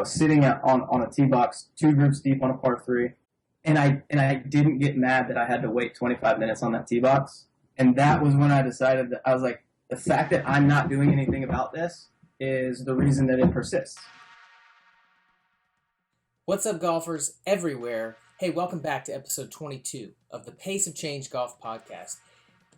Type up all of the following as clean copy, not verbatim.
was sitting on a tee box, 2 groups deep on a par 3, and I didn't get mad that I had to wait 25 minutes on that tee box. And that was when I decided that I was like, the fact that I'm not doing anything about this is the reason that it persists. What's up, golfers everywhere? Hey, welcome back to episode 22 of the Pace of Change Golf Podcast.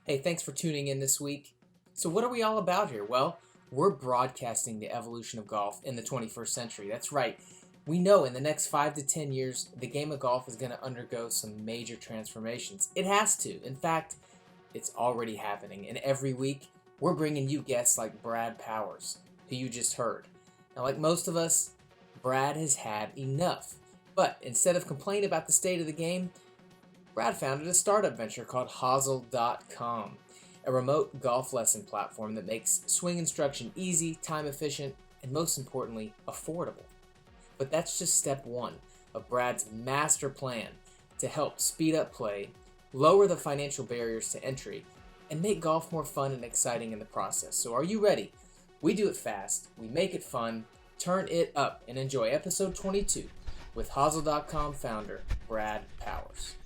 Hey, thanks for tuning in this week. So what are we all about here? Well, we're broadcasting the evolution of golf in the 21st century. That's right. We know in the next 5 to 10 years, the game of golf is going to undergo some major transformations. It has to. In fact, it's already happening. And every week, we're bringing you guests like Brad Powers, who you just heard. Now, like most of us, Brad has had enough. But instead of complaining about the state of the game, Brad founded a startup venture called Hosel.com, a remote golf lesson platform that makes swing instruction easy, time efficient, and most importantly, affordable. But that's just step one of Brad's master plan to help speed up play, lower the financial barriers to entry, and make golf more fun and exciting in the process. So are you ready? We do it fast, we make it fun, turn it up, and enjoy episode 22 with Hosel.com founder Brad Powers.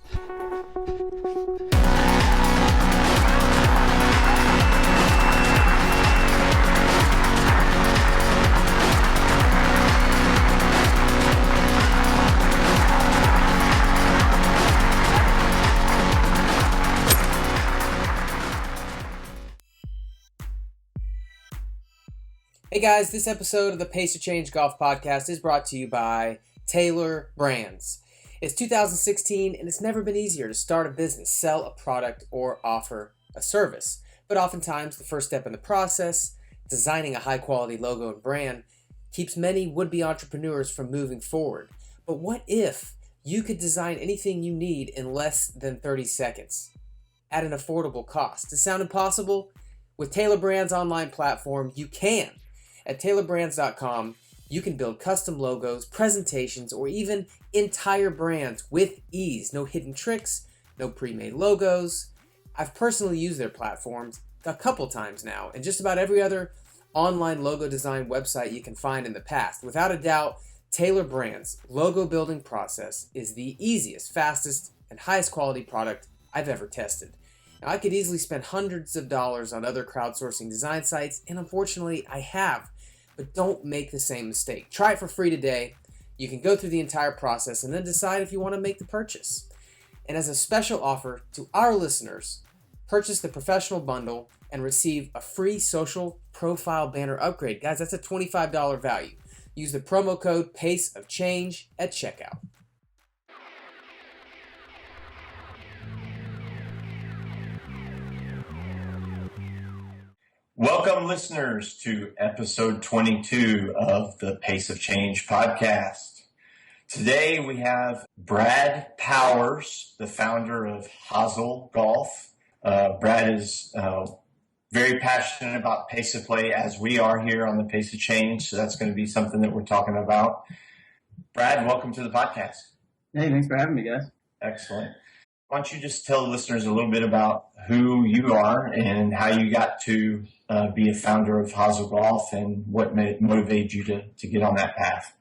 Hey guys, this episode of the Pace of Change Golf Podcast is brought to you by Taylor Brands. It's 2016 and it's never been easier to start a business, sell a product, or offer a service. But oftentimes the first step in the process, designing a high quality logo and brand, keeps many would-be entrepreneurs from moving forward. But what if you could design anything you need in less than 30 seconds at an affordable cost? Does it sound impossible? With Taylor Brands' online platform, you can. At taylorbrands.com, you can build custom logos, presentations, or even entire brands with ease. No hidden tricks, no pre-made logos. I've personally used their platforms a couple times now, and just about every other online logo design website you can find in the past. Without a doubt, Taylor Brands' logo building process is the easiest, fastest, and highest quality product I've ever tested. Now, I could easily spend hundreds of dollars on other crowdsourcing design sites, and unfortunately, I have. But don't make the same mistake. Try it for free today. You can go through the entire process and then decide if you want to make the purchase. And as a special offer to our listeners, purchase the professional bundle and receive a free social profile banner upgrade. Guys, that's a $25 value. Use the promo code PACEOFCHANGE at checkout. Welcome, listeners, to episode 22 of the Pace of Change podcast. Today we have Brad Powers, the founder of Hosel Golf. Brad is very passionate about pace of play, as we are here on the Pace of Change, so that's going to be something that we're talking about. Brad, welcome to the podcast. Hey, thanks for having me, guys. Excellent. Why don't you just tell the listeners a little bit about who you are and how you got to be a founder of Hosel Golf and what motivated you to get on that path?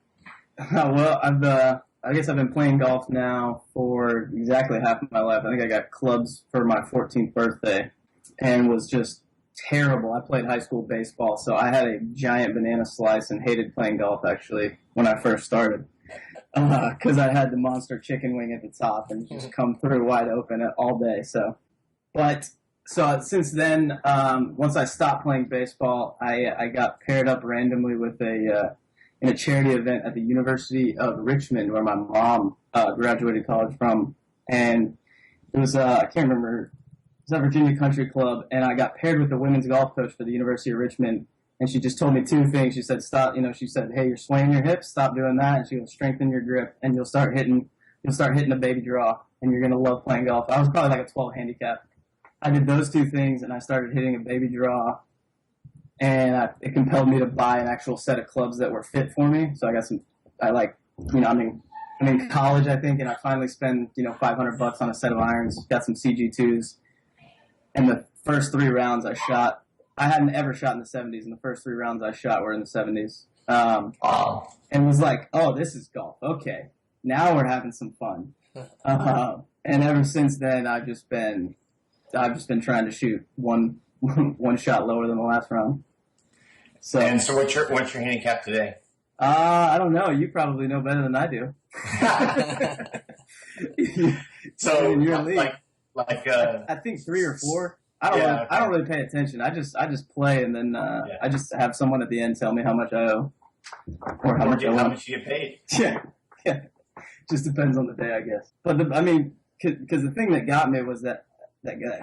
Well, I guess I've been playing golf now for exactly half of my life. I think I got clubs for my 14th birthday and was just terrible. I played high school baseball, so I had a giant banana slice and hated playing golf, actually, when I first started. Because I had the monster chicken wing at the top and just come through wide open all day. So since then, once I stopped playing baseball, I got paired up randomly with in a charity event at the University of Richmond, where my mom graduated college from, and it was I can't remember. It was at Virginia Country Club, and I got paired with the women's golf coach for the University of Richmond. And she just told me 2 things. She said, she said, hey, you're swaying your hips, stop doing that. And she goes, strengthen your grip, and you'll start hitting a baby draw, and you're going to love playing golf. I was probably like a 12 handicap. I did those 2 things, and I started hitting a baby draw, and it compelled me to buy an actual set of clubs that were fit for me. So I'm in college, I think, and I finally spend, $500 on a set of irons, got some CG2s. And the first 3 rounds I shot, I hadn't ever shot in the 70s, and the first 3 rounds I shot were in the 70s. Wow. And was like, oh, this is golf. Okay, now we're having some fun. And ever since then, I've just been trying to shoot one shot lower than the last round. So, what's your handicap today? I don't know. You probably know better than I do. So you're elite. I think 3 or 4. I don't really pay attention. I just play, and then I just have someone at the end tell me how much I owe or how much you get paid. Yeah. Just depends on the day, I guess. But because the thing that got me was that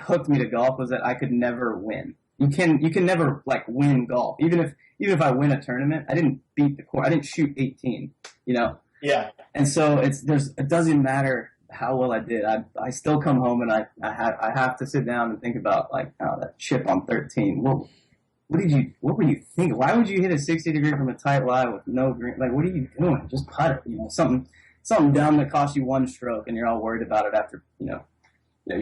hooked me to golf was that I could never win. You can never like win golf. Even if I win a tournament, I didn't beat the course. I didn't shoot 18. You know. Yeah. And so it doesn't matter how well I did. I still come home and I have to sit down and think about like, oh, that chip on 13. What were you thinking? Why would you hit a 60-degree from a tight lie with no green? Like, what are you doing? Just putt it. You know, something dumb that costs you 1 stroke, and you're all worried about it after you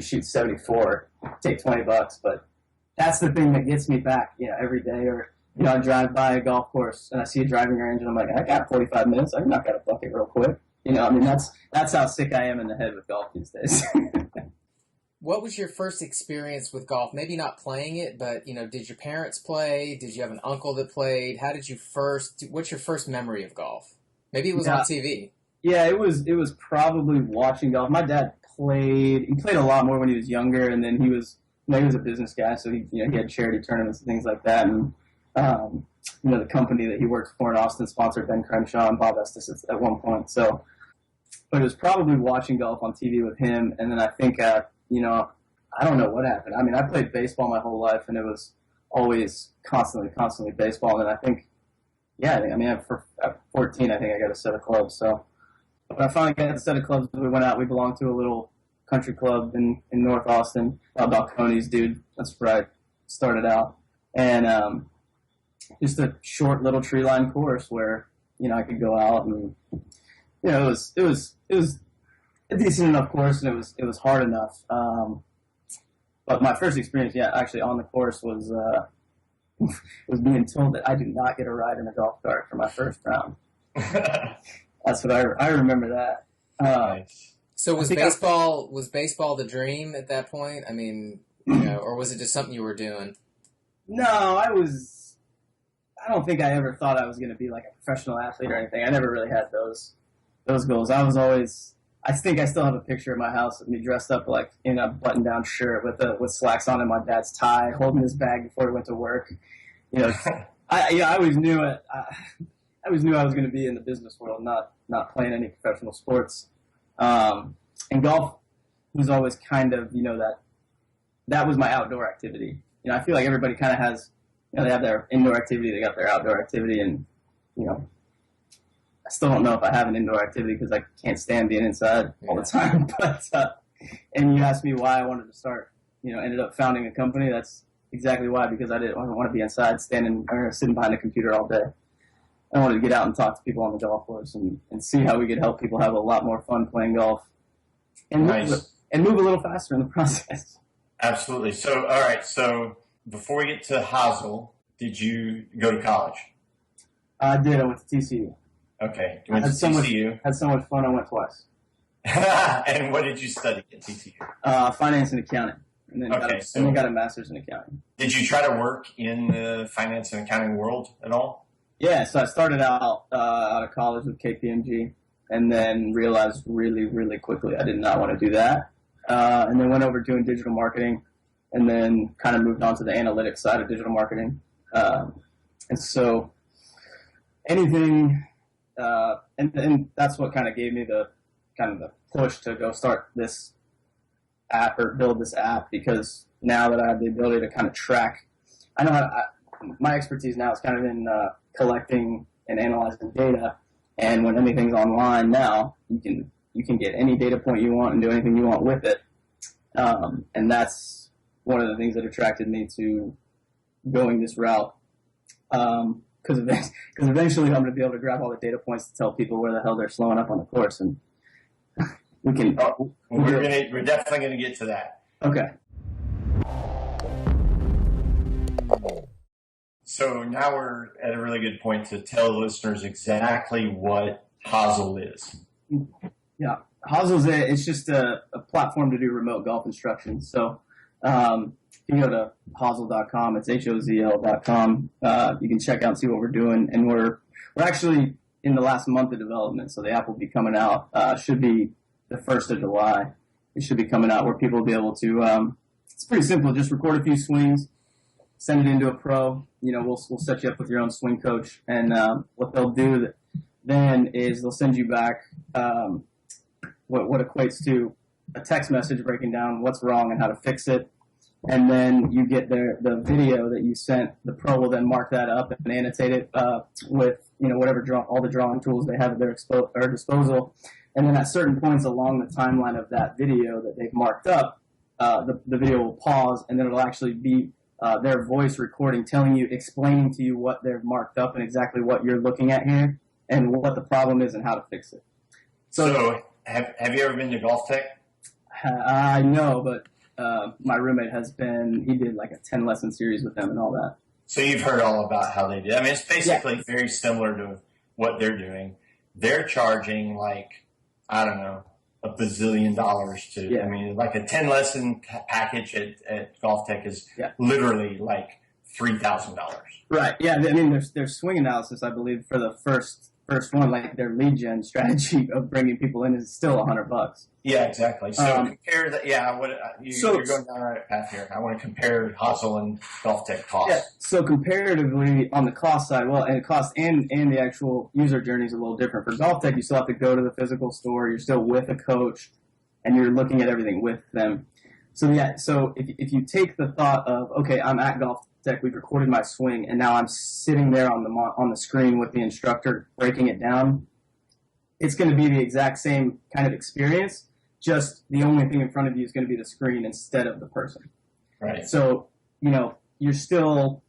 shoot 74, take $20. But that's the thing that gets me back, every day. Or I drive by a golf course and I see a driving range, and I'm like, I got 45 minutes. I can knock out a bucket real quick. That's how sick I am in the head with golf these days. What was your first experience with golf? Maybe not playing it, but, did your parents play? Did you have an uncle that played? What's your first memory of golf? Maybe it was on TV. Yeah, it was probably watching golf. My dad played a lot more when he was younger, and then he was a business guy, so he had charity tournaments and things like that. And, the company that he worked for in Austin sponsored Ben Crenshaw and Bob Estes at one point. So, but it was probably watching golf on TV with him. And then I think, I don't know what happened. I mean, I played baseball my whole life, and it was always constantly baseball. And I think, at 14, I think I got a set of clubs. So, but I finally got a set of clubs. We went out. We belonged to a little country club in North Austin, Balcones, dude. That's where I started out. And, just a short little tree line course where, I could go out and, it was a decent enough course, and it was hard enough. But my first experience, actually on the course was being told that I did not get a ride in a golf cart for my first round. That's what I remember that. Nice. So was baseball the dream at that point? I mean, or was it just something you were doing? No, I don't think I ever thought I was going to be like a professional athlete or anything. I never really had those goals. I think I still have a picture of my house of me dressed up like in a button-down shirt with slacks on and my dad's tie, holding his bag before he went to work. I always knew it. I always knew I was going to be in the business world, not playing any professional sports. And golf was always kind of, that was my outdoor activity. I feel like everybody kind of has, they have their indoor activity, they got their outdoor activity, and, I still don't know if I have an indoor activity because I can't stand being inside all the time. But, and you asked me why I wanted to start, ended up founding a company. That's exactly why, because I didn't want to be inside sitting behind a computer all day. I wanted to get out and talk to people on the golf course and see how we could help people have a lot more fun playing golf and move a little faster in the process. Absolutely. So, all right. So before we get to Hazel, did you go to college? I did. I went to TCU. Okay. You went to TCU. Had so much fun. I went twice. And what did you study at TCU? Finance and accounting. And then got a master's in accounting. Did you try to work in the finance and accounting world at all? Yeah, so I started out of college with KPMG, and then realized really, really quickly I did not want to do that. And then went over doing digital marketing, and then kind of moved on to the analytics side of digital marketing. And so anything, and that's what kind of gave me the push to go start this app or build this app, because now that I have the ability to kind of track, I know my expertise now is kind of in collecting and analyzing data, and when anything's online now, you can get any data point you want and do anything you want with it, and that's one of the things that attracted me to going this route, because eventually I'm going to be able to grab all the data points to tell people where the hell they're slowing up on the course, and we can. We're definitely going to get to that. Okay. So now we're at a really good point to tell listeners exactly what Hazel is. Yeah, Hazel's it's just a platform to do remote golf instruction. So if you go to Hazel.com, it's HOZL.com. You can check out and see what we're doing, and we're actually in the last month of development. So the app will be coming out. Should be the 1st of July. It should be coming out where people will be able to. It's pretty simple. Just record a few swings, send it into a pro. We'll set you up with your own swing coach, and what they'll do then is they'll send you back what equates to a text message breaking down what's wrong and how to fix it. And then you get the video that you sent. The pro will then mark that up and annotate it with whatever all the drawing tools they have at their disposal. And then at certain points along the timeline of that video that they've marked up, the video will pause, and then it'll actually be their voice recording, explaining to you what they've marked up and exactly what you're looking at here and what the problem is and how to fix it. So have you ever been to Golf Tech? I know, but my roommate he did like a 10 lesson series with them and all that. So you've heard all about how they did. I mean, it's basically very similar to what they're doing. They're charging I don't know, $1 bazillion to, Yeah. I mean, like a 10 lesson package at Golf Tech is literally like $3,000. Right. Yeah. I mean, there's swing analysis, I believe, for the first one, like their lead gen strategy of bringing people in is still $100. Yeah, exactly. So compare that. Yeah, you're going down the right path here. I want to compare Hazel and Golf Tech costs. Yeah. So comparatively on the cost side, and cost and the actual user journey is a little different. For Golf Tech, you still have to go to the physical store. You're still with a coach, and you're looking at everything with them. So if you take the thought of, okay, I'm at Golf Tech, we've recorded my swing, and now I'm sitting there on the screen with the instructor breaking it down, it's going to be the exact same kind of experience, just the only thing in front of you is going to be the screen instead of the person. Right. So, you're still,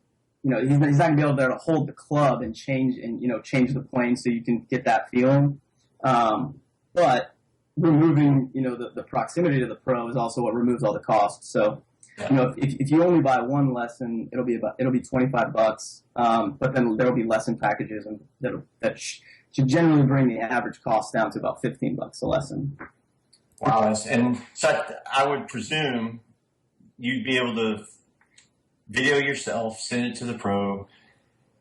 he's not going to be able to hold the club and change the plane so you can get that feeling. But removing, the proximity to the pro is also what removes all the costs. So, if you only buy one lesson, it'll be $25. But then there'll be lesson packages and that should generally bring the average cost down to about $15 a lesson. Wow. And so I would presume you'd be able to video yourself, send it to the pro.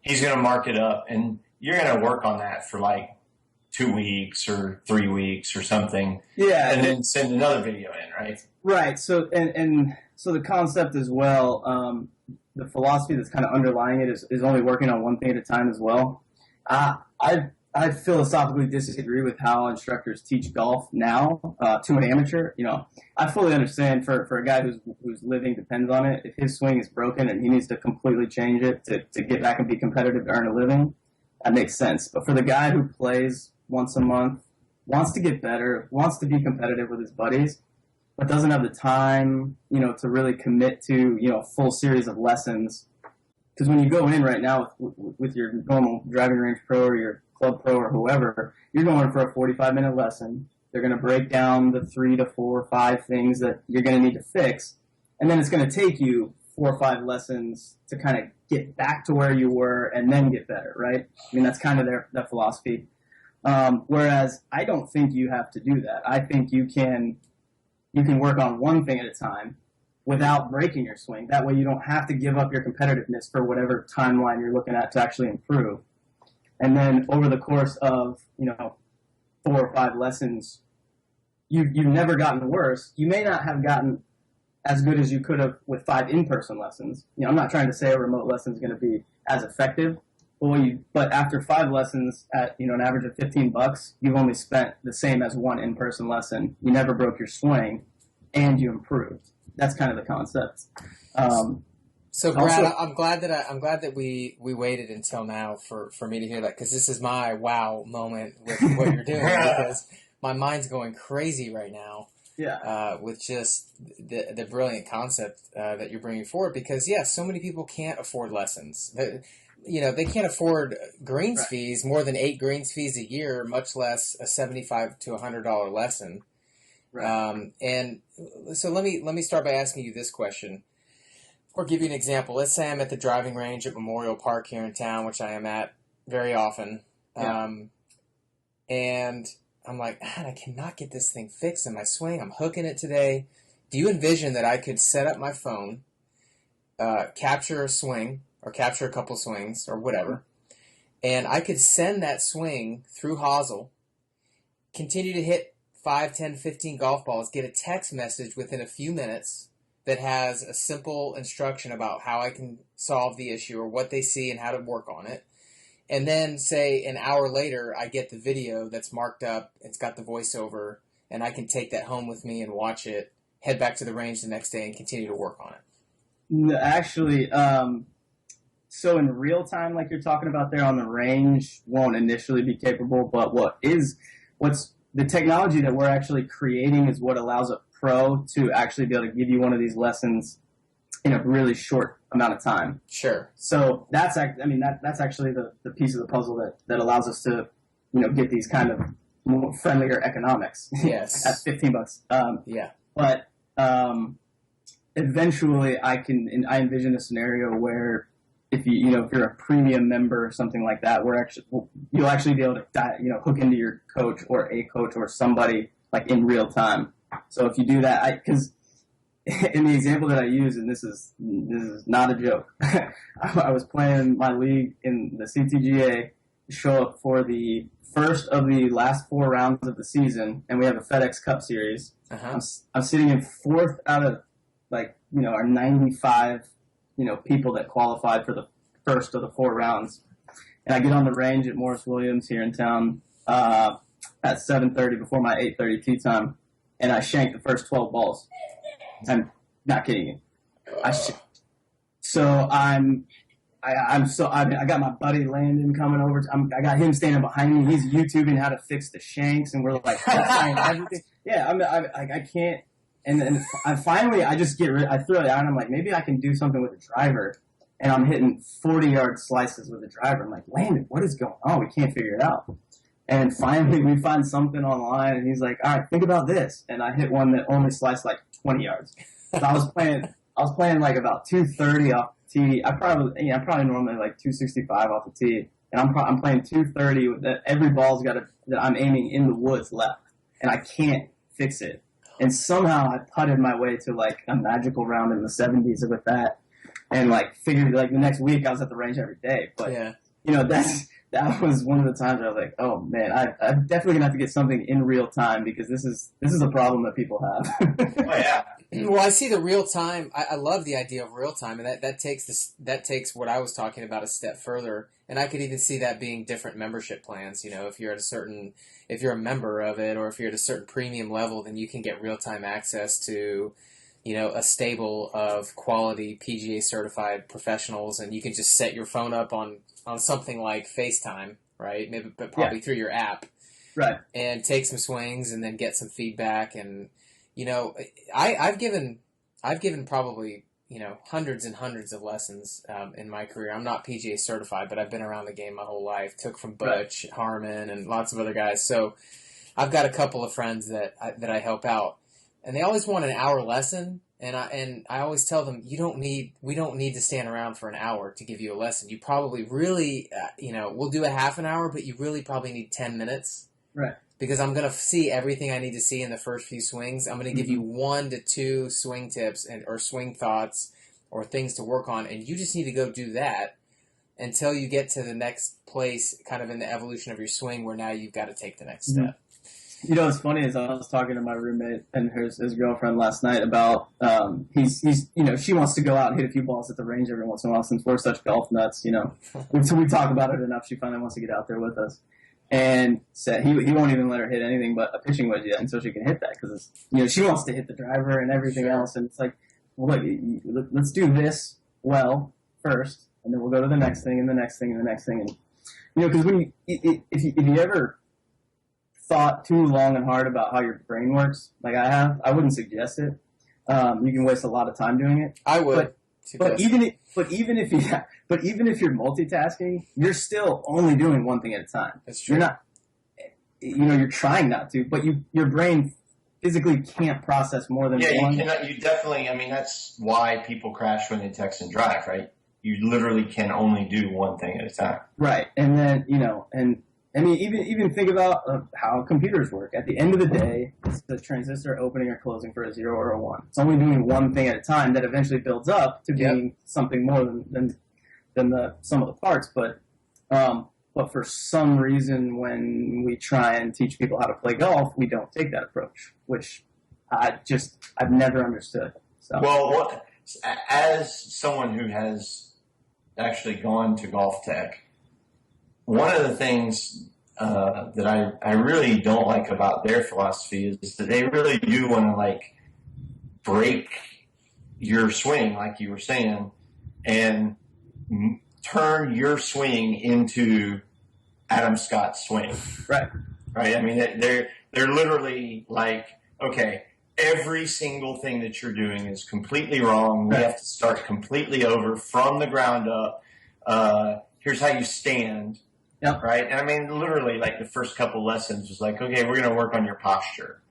He's going to mark it up, and you're going to work on that for 2 weeks or 3 weeks or something. Yeah. And then send another video in, right? Right. So, and so the concept as well, the philosophy that's kind of underlying it is only working on one thing at a time as well. I philosophically disagree with how instructors teach golf now to an amateur. I fully understand for a guy whose living depends on it. If his swing is broken and he needs to completely change it to get back and be competitive to earn a living, that makes sense. But for the guy who plays once a month, wants to get better, wants to be competitive with his buddies, but doesn't have the time, to really commit to, a full series of lessons. Because when you go in right now with your normal driving range pro or your club pro or whoever, you're going for a 45-minute lesson. They're going to break down the 3 to 4 or 5 things that you're going to need to fix. And then it's going to take you 4 or 5 lessons to kind of get back to where you were and then get better, right? I mean, that's kind of their philosophy. Whereas I don't think you have to do that. I think you can work on one thing at a time without breaking your swing. That way you don't have to give up your competitiveness for whatever timeline you're looking at to actually improve. And then over the course of, 4 or 5 lessons, you've never gotten worse. You may not have gotten as good as you could have with 5 in-person lessons. I'm not trying to say a remote lesson is going to be as effective, but after 5 lessons at, an average of $15, you've only spent the same as 1 in-person lesson. You never broke your swing, and you improved. That's kind of the concept. So Brad, I'm glad that we waited until now for me to hear that, because this is my wow moment with what you're doing because my mind's going crazy right now. Yeah. With just the brilliant concept that you're bringing forward, because so many people can't afford lessons. They can't afford greens fees, more than 8 greens fees a year, much less a $75 to $100 lesson. Right. And so let me start by asking you this question. Or give you an example. Let's say I'm at the driving range at Memorial Park here in town, which I am at very often. Yeah. And I'm like, man, I cannot get this thing fixed in my swing. I'm hooking it today. Do you envision that I could set up my phone, capture a swing, or capture a couple swings, or whatever, and I could send that swing through Hosel, continue to hit 5, 10, 15 golf balls, get a text message within a few minutes that has a simple instruction about how I can solve the issue or what they see and how to work on it. And then, say, an hour later, I get the video that's marked up, it's got the voiceover, and I can take that home with me and watch it, head back to the range the next day and continue to work on it. No, actually, so in real time, like you're talking about there on the range, won't initially be capable, but what's the technology that we're actually creating is what allows a pro to actually be able to give you one of these lessons in a really short amount of time. Sure. So that's actually the piece of the puzzle that allows us to, get these kind of more friendlier economics. Yes. At $15. Yeah. But eventually I envision a scenario where if you're a premium member or something like that, you'll actually be able to hook into your coach or a coach or somebody like in real time. So if you do that, because in the example that I use, and this is not a joke, I was playing my league in the CTGA, show up for the first of the last 4 rounds of the season, and we have a FedEx Cup Series. Uh-huh. I'm sitting in 4th out of our 95 people that qualified for the first of the 4 rounds, and I get on the range at Morris Williams here in town at 7:30 before my 8:30 tee time, and I shanked the first 12 balls. I'm not kidding you. I got my buddy Landon coming over. I got him standing behind me. He's YouTubing how to fix the shanks, and we're like trying everything. Yeah, I can't. And then finally, I just I throw it out, and I'm like, maybe I can do something with the driver. And I'm hitting 40-yard slices with the driver. I'm like, Landon, what is going on? We can't figure it out. And finally, we find something online, and he's like, all right, think about this. And I hit one that only sliced like 20 yards. So I was playing like about 230 off the tee. I probably normally like 265 off the tee. And I'm playing 230 that every ball's that I'm aiming in the woods left. And I can't fix it. And somehow I putted my way to like a magical round in the 70s with that. And like figured like the next week I was at the range every day. But yeah. That was one of the times where I was like, oh man, I'm definitely gonna have to get something in real time because this is a problem that people have. Oh yeah. Well, I see the real time. I love the idea of real time, and that takes what I was talking about a step further. And I could even see that being different membership plans. If you're a member of it, or if you're at a certain premium level, then you can get real time access to, a stable of quality PGA certified professionals, and you can just set your phone up on something like FaceTime, right? Maybe, but probably through your app, right? And take some swings, and then get some feedback. And I've given probably hundreds and hundreds of lessons in my career. I'm not PGA certified, but I've been around the game my whole life. Took from Butch, Harmon, and lots of other guys. So I've got a couple of friends that I help out, and they always want an hour lesson. And I always tell them, we don't need to stand around for an hour to give you a lesson. You probably really, we'll do a half an hour, but you really probably need 10 minutes. Right. Because I'm going to see everything I need to see in the first few swings. I'm going to give you 1 to 2 swing tips or swing thoughts or things to work on. And you just need to go do that until you get to the next place kind of in the evolution of your swing where now you've got to take the next step. What's funny is I was talking to my roommate and his girlfriend last night about she wants to go out and hit a few balls at the range every once in a while since we're such golf nuts, So we talk about it enough. She finally wants to get out there with us, and said he won't even let her hit anything but a pitching wedge yet until she can hit that because she wants to hit the driver and everything else, and it's like, well, look, let's do this well first, and then we'll go to the next thing and the next thing and the next thing, and because when if you ever thought too long and hard about how your brain works, like I have, I wouldn't suggest it. You can waste a lot of time doing it. I would. But even if you're multitasking, you're still only doing one thing at a time. That's true. You're not, you're trying not to, but your brain physically can't process more than one. You cannot. You definitely. I mean, that's why people crash when they text and drive, right? You literally can only do one thing at a time. Right, and then and I mean, even think about how computers work. At the end of the day, it's the transistor opening or closing for a 0 or a 1. It's only doing one thing at a time that eventually builds up to being something more than the sum of the parts. But for some reason, when we try and teach people how to play golf, we don't take that approach, which I've never understood. So. Well, as someone who has actually gone to Golf Tech, one of the things that I really don't like about their philosophy is that they really do want to like break your swing, like you were saying, and turn your swing into Adam Scott's swing. Right. I mean, they're literally like, okay, every single thing that you're doing is completely wrong. We have to start completely over from the ground up. Here's how you stand. Yep. Right? And I mean, literally, like the first couple lessons was like, okay, we're going to work on your posture.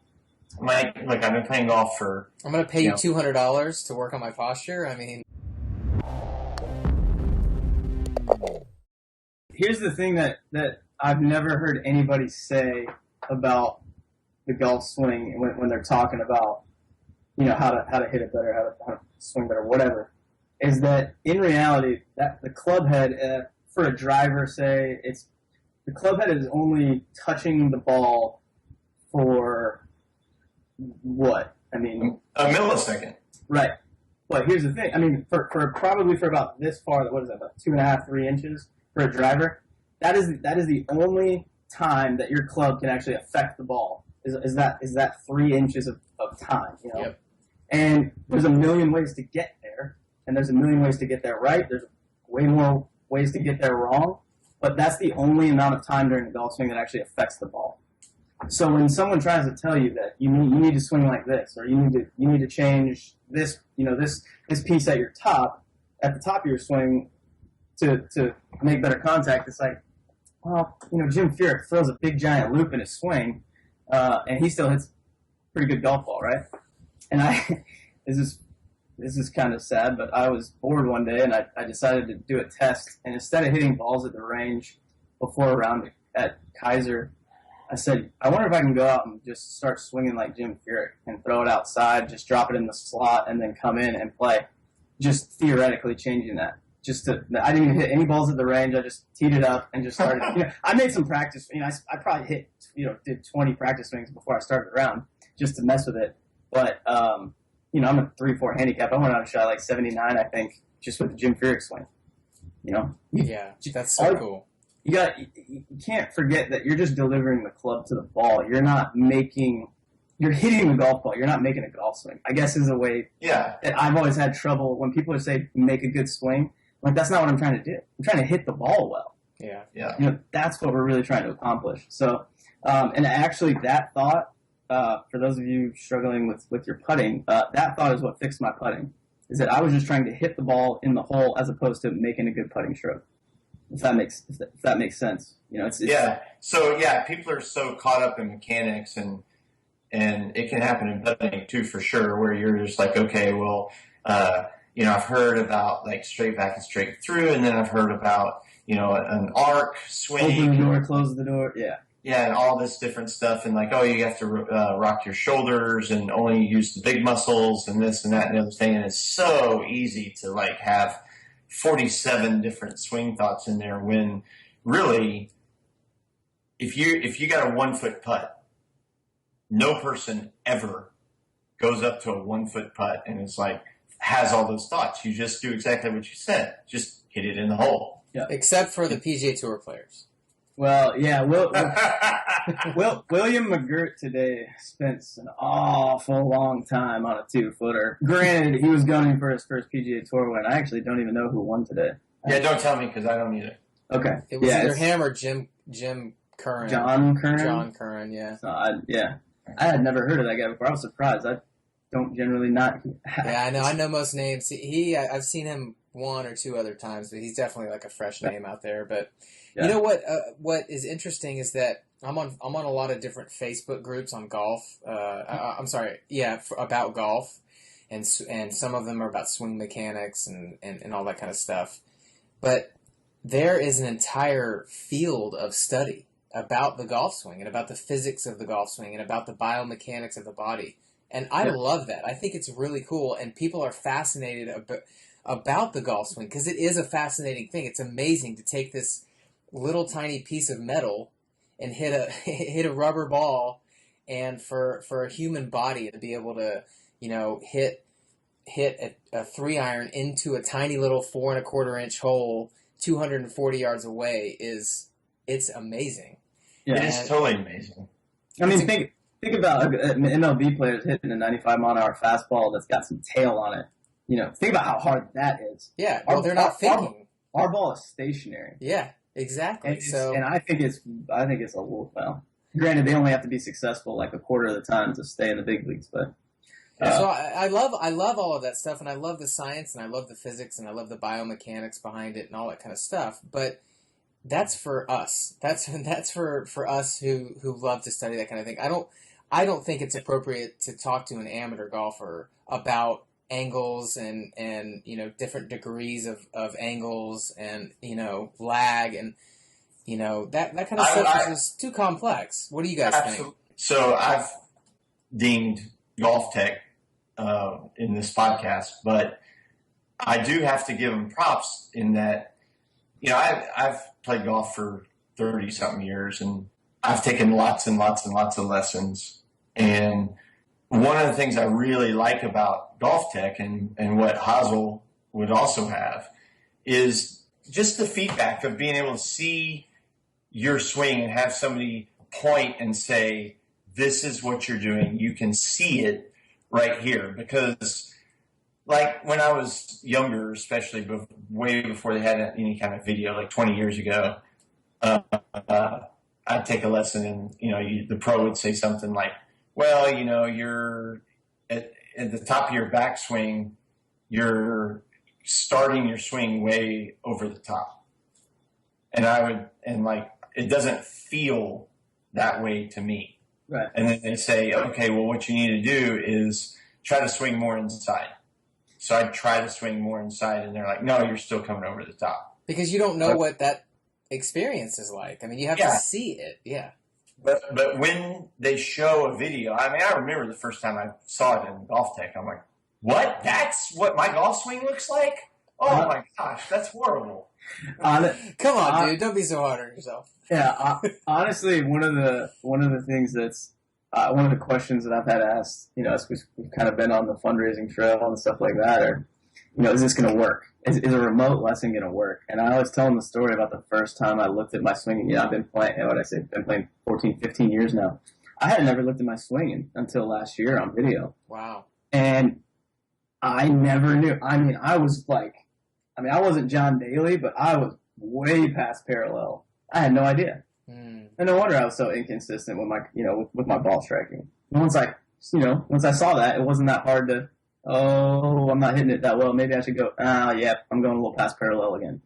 I'm like, look, I've been playing golf for... I'm going to pay you $200 to work on my posture? I mean... Here's the thing that I've never heard anybody say about the golf swing when they're talking about, how to hit it better, how to swing better, whatever, is that in reality, that the club head... for a driver, say, the club head is only touching the ball for what? I mean, a millisecond. Right. But here's the thing. I mean, for probably for about this far, what is that, about 2.5, 3 inches for a driver? That is the only time that your club can actually affect the ball. Is that 3 inches of time? Yep. And there's a million ways to get there, and there's a million ways to get there right. There's way more ways to get there wrong, but that's the only amount of time during the golf swing that actually affects the ball. So when someone tries to tell you that you need to swing like this, or you need to change this, this piece at the top of your swing to make better contact, it's like, well, Jim Furyk throws a big giant loop in his swing, and he still hits a pretty good golf ball, right? And this is kind of sad, but I was bored one day, and I decided to do a test. And instead of hitting balls at the range before a round at Kaiser, I said, I wonder if I can go out and just start swinging like Jim Furyk and throw it outside, just drop it in the slot, and then come in and play. Just theoretically changing that. I didn't even hit any balls at the range. I just teed it up and just started. I made some practice. I probably did 20 practice swings before I started the round just to mess with it. But I'm a 3-4 handicap. I went out and shot like 79, I think, just with the Jim Furyk swing. Yeah, that's so cool. You can't forget that you're just delivering the club to the ball. You're hitting the golf ball. You're not making a golf swing, I guess, is a way that I've always had trouble when people say make a good swing. Like, that's not what I'm trying to do. I'm trying to hit the ball well. Yeah. That's what we're really trying to accomplish. So, and actually that thought, for those of you struggling with your putting, that thought is what fixed my putting. Is that I was just trying to hit the ball in the hole as opposed to making a good putting stroke. If that makes sense, it's So people are so caught up in mechanics, and it can happen in putting too, for sure, where you're just like, okay, well, I've heard about like straight back and straight through, and then I've heard about an arc swing, open the door, close the door, Yeah, and all this different stuff, and like, oh, you have to rock your shoulders and only use the big muscles and this and that and the other thing. And it's so easy to like have 47 different swing thoughts in there when really, if you got a 1 foot putt, no person ever goes up to a 1 foot putt and is like, has all those thoughts. You just do exactly what you said. Just hit it in the hole. Yeah. Except for the PGA Tour players. Well, yeah, William McGirt today spent an awful long time on a 2-footer. Granted, he was gunning for his first PGA Tour win. I actually don't even know who won today. Yeah, don't tell me because I don't either. Okay. It was either him or Jim Curran. John Curran? John Curran, yeah. So I had never heard of that guy before. I was surprised. I don't generally not. Yeah, I know most names. I've seen him 1 or 2 other times, but he's definitely like a fresh name out there. But you know what is interesting is that I'm on a lot of different Facebook groups on golf. I'm sorry, yeah, about golf, and some of them are about swing mechanics and all that kind of stuff. But there is an entire field of study about the golf swing and about the physics of the golf swing and about the biomechanics of the body. And I love that. I think it's really cool, and people are fascinated about the golf swing because it is a fascinating thing. It's amazing to take this little tiny piece of metal and hit a rubber ball, and for a human body to be able to, hit a 3-iron into a tiny little 4 1/4 inch hole 240 yards away it's amazing. Yeah, it is totally amazing. I mean, think about an MLB player hitting a 95-mile-an-hour fastball that's got some tail on it. Think about how hard that is. Yeah, well, they're not thinking. Our ball is stationary. Yeah, exactly. And I think it's a little well. Granted, they only have to be successful like a quarter of the time to stay in the big leagues, but. So I love all of that stuff, and I love the science, and I love the physics, and I love the biomechanics behind it, and all that kind of stuff. But that's for us. That's for us who love to study that kind of thing. I don't think it's appropriate to talk to an amateur golfer about angles and different degrees of angles and lag and that kind of stuff is just too complex. What do you guys think? So I've dinged Golf Tech in this podcast, but I do have to give them props in that I've played golf for 30-something years, and I've taken lots and lots and lots of lessons. And one of the things I really like about Golf Tech and what Hazel would also have is just the feedback of being able to see your swing and have somebody point and say, this is what you're doing. You can see it right here. Because like when I was younger, especially way before they had any kind of video, like 20 years ago, I'd take a lesson and, the pro would say something like, well, you're at the top of your backswing, you're starting your swing way over the top. And it doesn't feel that way to me. Right. And then they say, okay, well, what you need to do is try to swing more inside. So I'd try to swing more inside, and they're like, no, you're still coming over the top. Because you don't know what that experience is like. I mean, you have to see it. Yeah. But when they show a video, I remember the first time I saw it in Golf Tech, I'm like, what? That's what my golf swing looks like? Oh my gosh, that's horrible. Come on, dude, don't be so hard on yourself. Yeah, honestly, one of the things that's one of the questions that I've had asked, as we've kind of been on the fundraising trail and stuff like that, or is this going to work? Is a remote lesson going to work? And I always tell them the story about the first time I looked at my swing. I've been playing, been playing 14, 15 years now. I had never looked at my swing until last year on video. Wow. And I never knew. I was like, I wasn't John Daly, but I was way past parallel. I had no idea. And no wonder I was so inconsistent with my, with my ball striking. And once I saw that, it wasn't that hard to, I'm not hitting it that well. Maybe I should go, yeah, I'm going a little past parallel again.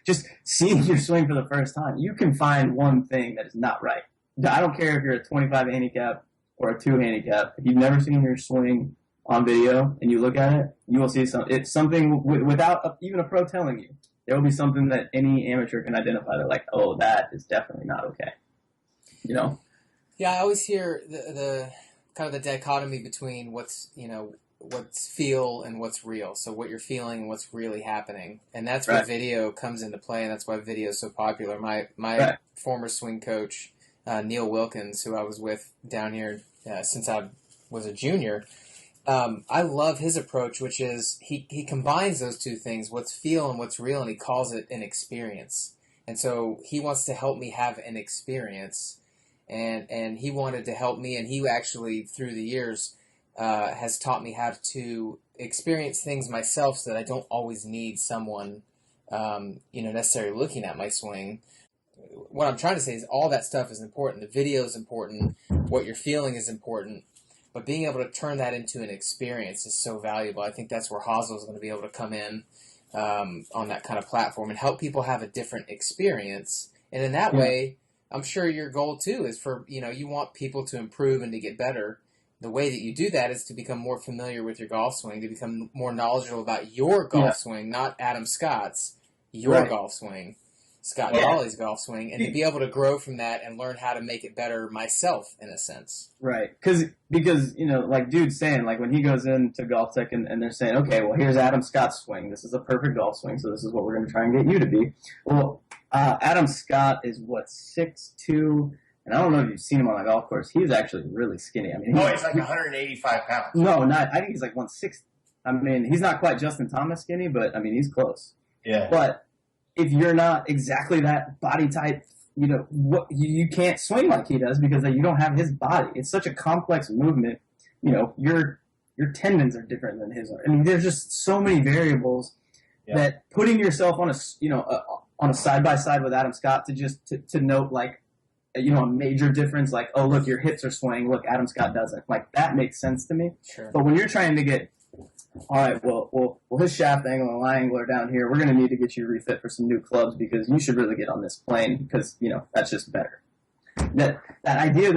Just seeing your swing for the first time, you can find one thing that is not right. I don't care if you're a 25 handicap or a 2 handicap. If you've never seen your swing on video and you look at it, you will see it's something without even a pro telling you. There will be something that any amateur can identify. They're like, oh, that is definitely not okay. Yeah, I always hear the kind of the dichotomy between what's feel and what's real. So what you're feeling and what's really happening. And that's where video comes into play, and that's why video is so popular. My former swing coach, Neil Wilkins, who I was with down here since I was a junior, I love his approach, which is he combines those two things, what's feel and what's real, and he calls it an experience. And so he wants to help me have an experience, and he wanted to help me, and he actually, through the years, has taught me how to experience things myself so that I don't always need someone, necessarily looking at my swing. What I'm trying to say is all that stuff is important. The video is important. What you're feeling is important. But being able to turn that into an experience is so valuable. I think that's where Hazel is going to be able to come in on that kind of platform and help people have a different experience. And in that way, I'm sure your goal too is for, you want people to improve and to get better. The way that you do that is to become more familiar with your golf swing, to become more knowledgeable about your golf swing, not Adam Scott's, your golf swing, Scott Dolly's golf swing, and to be able to grow from that and learn how to make it better myself, in a sense. Right. Because, like dude's saying, like when he goes into Golf Tech and they're saying, okay, well, here's Adam Scott's swing. This is a perfect golf swing, so this is what we're going to try and get you to be. Well, Adam Scott is, 6'2", and I don't know if you've seen him on the golf course. He's actually really skinny. I mean, he's like 185 pounds. No, not. I think he's like 160. I mean, he's not quite Justin Thomas skinny, but I mean, he's close. Yeah. But if you're not exactly that body type, you can't swing like he does because you don't have his body. It's such a complex movement. Your tendons are different than his are. I mean, there's just so many variables that putting yourself on a side by side with Adam Scott to note like. A major difference, like, oh, look, your hips are swaying. Look, Adam Scott doesn't. Like, that makes sense to me. Sure. But when you're trying to get, all right, well, his shaft angle and line angle are down here. We're going to need to get you refit for some new clubs because you should really get on this plane because, that's just better. That idea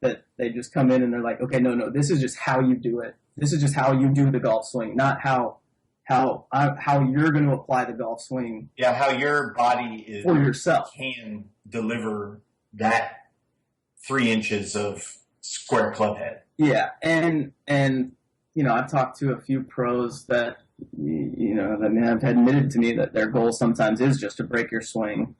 that they just come in and they're like, okay, no, this is just how you do it. This is just how you do the golf swing, not how you're going to apply the golf swing. Yeah, how your body is for yourself can deliver that 3 inches of square club head. Yeah, and I've talked to a few pros that that have admitted to me that their goal sometimes is just to break your swing,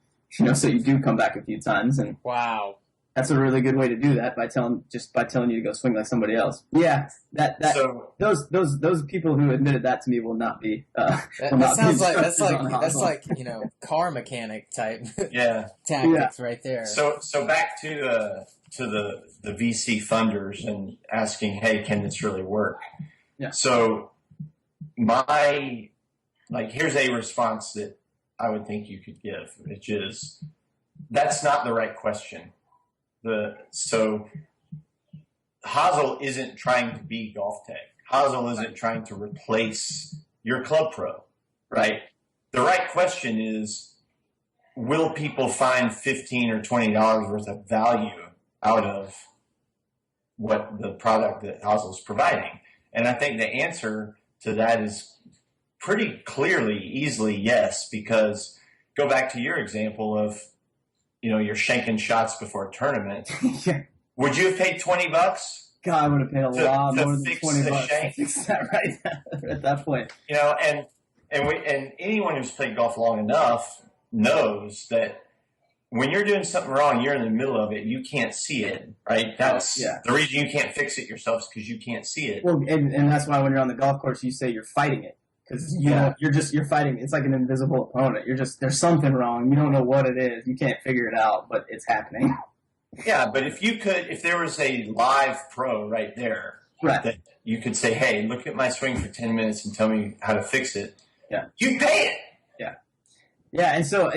so you do come back a few times. And wow, that's a really good way to do that by telling you to go swing like somebody else. Yeah, those people who admitted that to me will not be. That's like car mechanic type tactics right there. So back to the VC funders and asking, hey, can this really work? Yeah. So here's a response that I would think you could give, which is that's not the right question. So Hazel isn't trying to be Golf Tech. Hazel isn't trying to replace your club pro, right? The right question is, will people find $15 or $20 worth of value out of what the product that Hazel's providing? And I think the answer to that is pretty easily yes, because go back to your example of you're shanking shots before a tournament. Yeah. Would you have paid $20? God, I would have paid a lot more than $20 to fix that right at that point. And anyone who's played golf long enough knows that when you're doing something wrong, you're in the middle of it. You can't see it, right? That's the reason you can't fix it yourself is because you can't see it. Well, and that's why when you're on the golf course, you say you're fighting it. Because you're fighting. It's like an invisible opponent. There's something wrong. You don't know what it is. You can't figure it out, but it's happening. Yeah, but if there was a live pro right there, right, that you could say, hey, look at my swing for 10 minutes and tell me how to fix it. Yeah, you'd pay it. Yeah, and so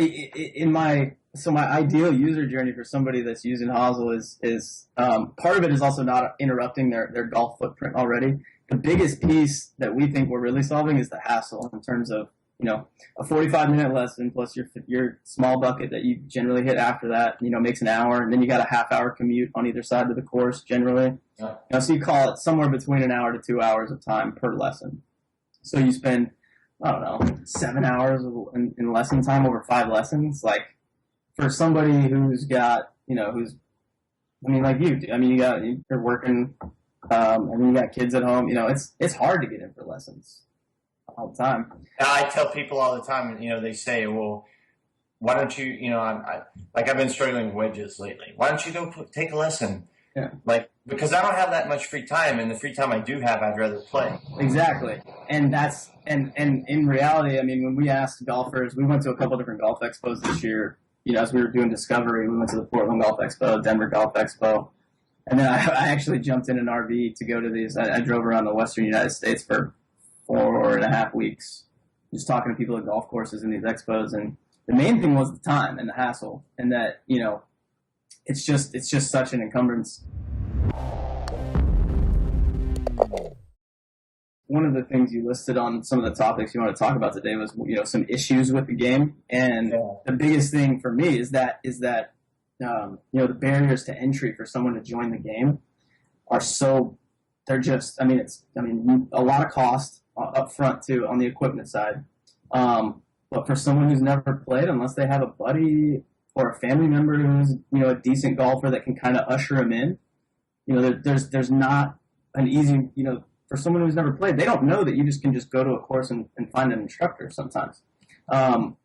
my ideal user journey for somebody that's using Hazel is part of it is also not interrupting their golf footprint already. The biggest piece that we think we're really solving is the hassle in terms of, a 45-minute lesson plus your small bucket that you generally hit after that, makes an hour, and then you got a half-hour commute on either side of the course generally. Yeah. So you call it somewhere between an hour to 2 hours of time per lesson. So you spend, 7 hours in lesson time over 5 lessons. Like, for somebody who's got, like you do. I mean, you're working, and you got kids at home. It's hard to get in for lessons all the time. I tell people all the time, they say, well, why don't you, I've been struggling with wedges lately. Why don't you go take a lesson? Yeah. Because I don't have that much free time, and the free time I do have, I'd rather play. Exactly. And and in reality, I mean, when we asked golfers, we went to a couple different golf expos this year. As we were doing discovery, we went to the Portland Golf Expo, Denver Golf Expo. And then I actually jumped in an RV to go to these. I drove around the western United States for 4.5 weeks, just talking to people at golf courses in these expos. And the main thing was the time and the hassle, and that it's just such an encumbrance. One of the things you listed on some of the topics you want to talk about today was some issues with the game, and the biggest thing for me is that the barriers to entry for someone to join the game are so, they're just, a lot of cost up front too on the equipment side. But for someone who's never played, unless they have a buddy or a family member who's, a decent golfer that can kind of usher them in, there's not an easy, for someone who's never played, they don't know that you just can just go to a course and find an instructor sometimes. They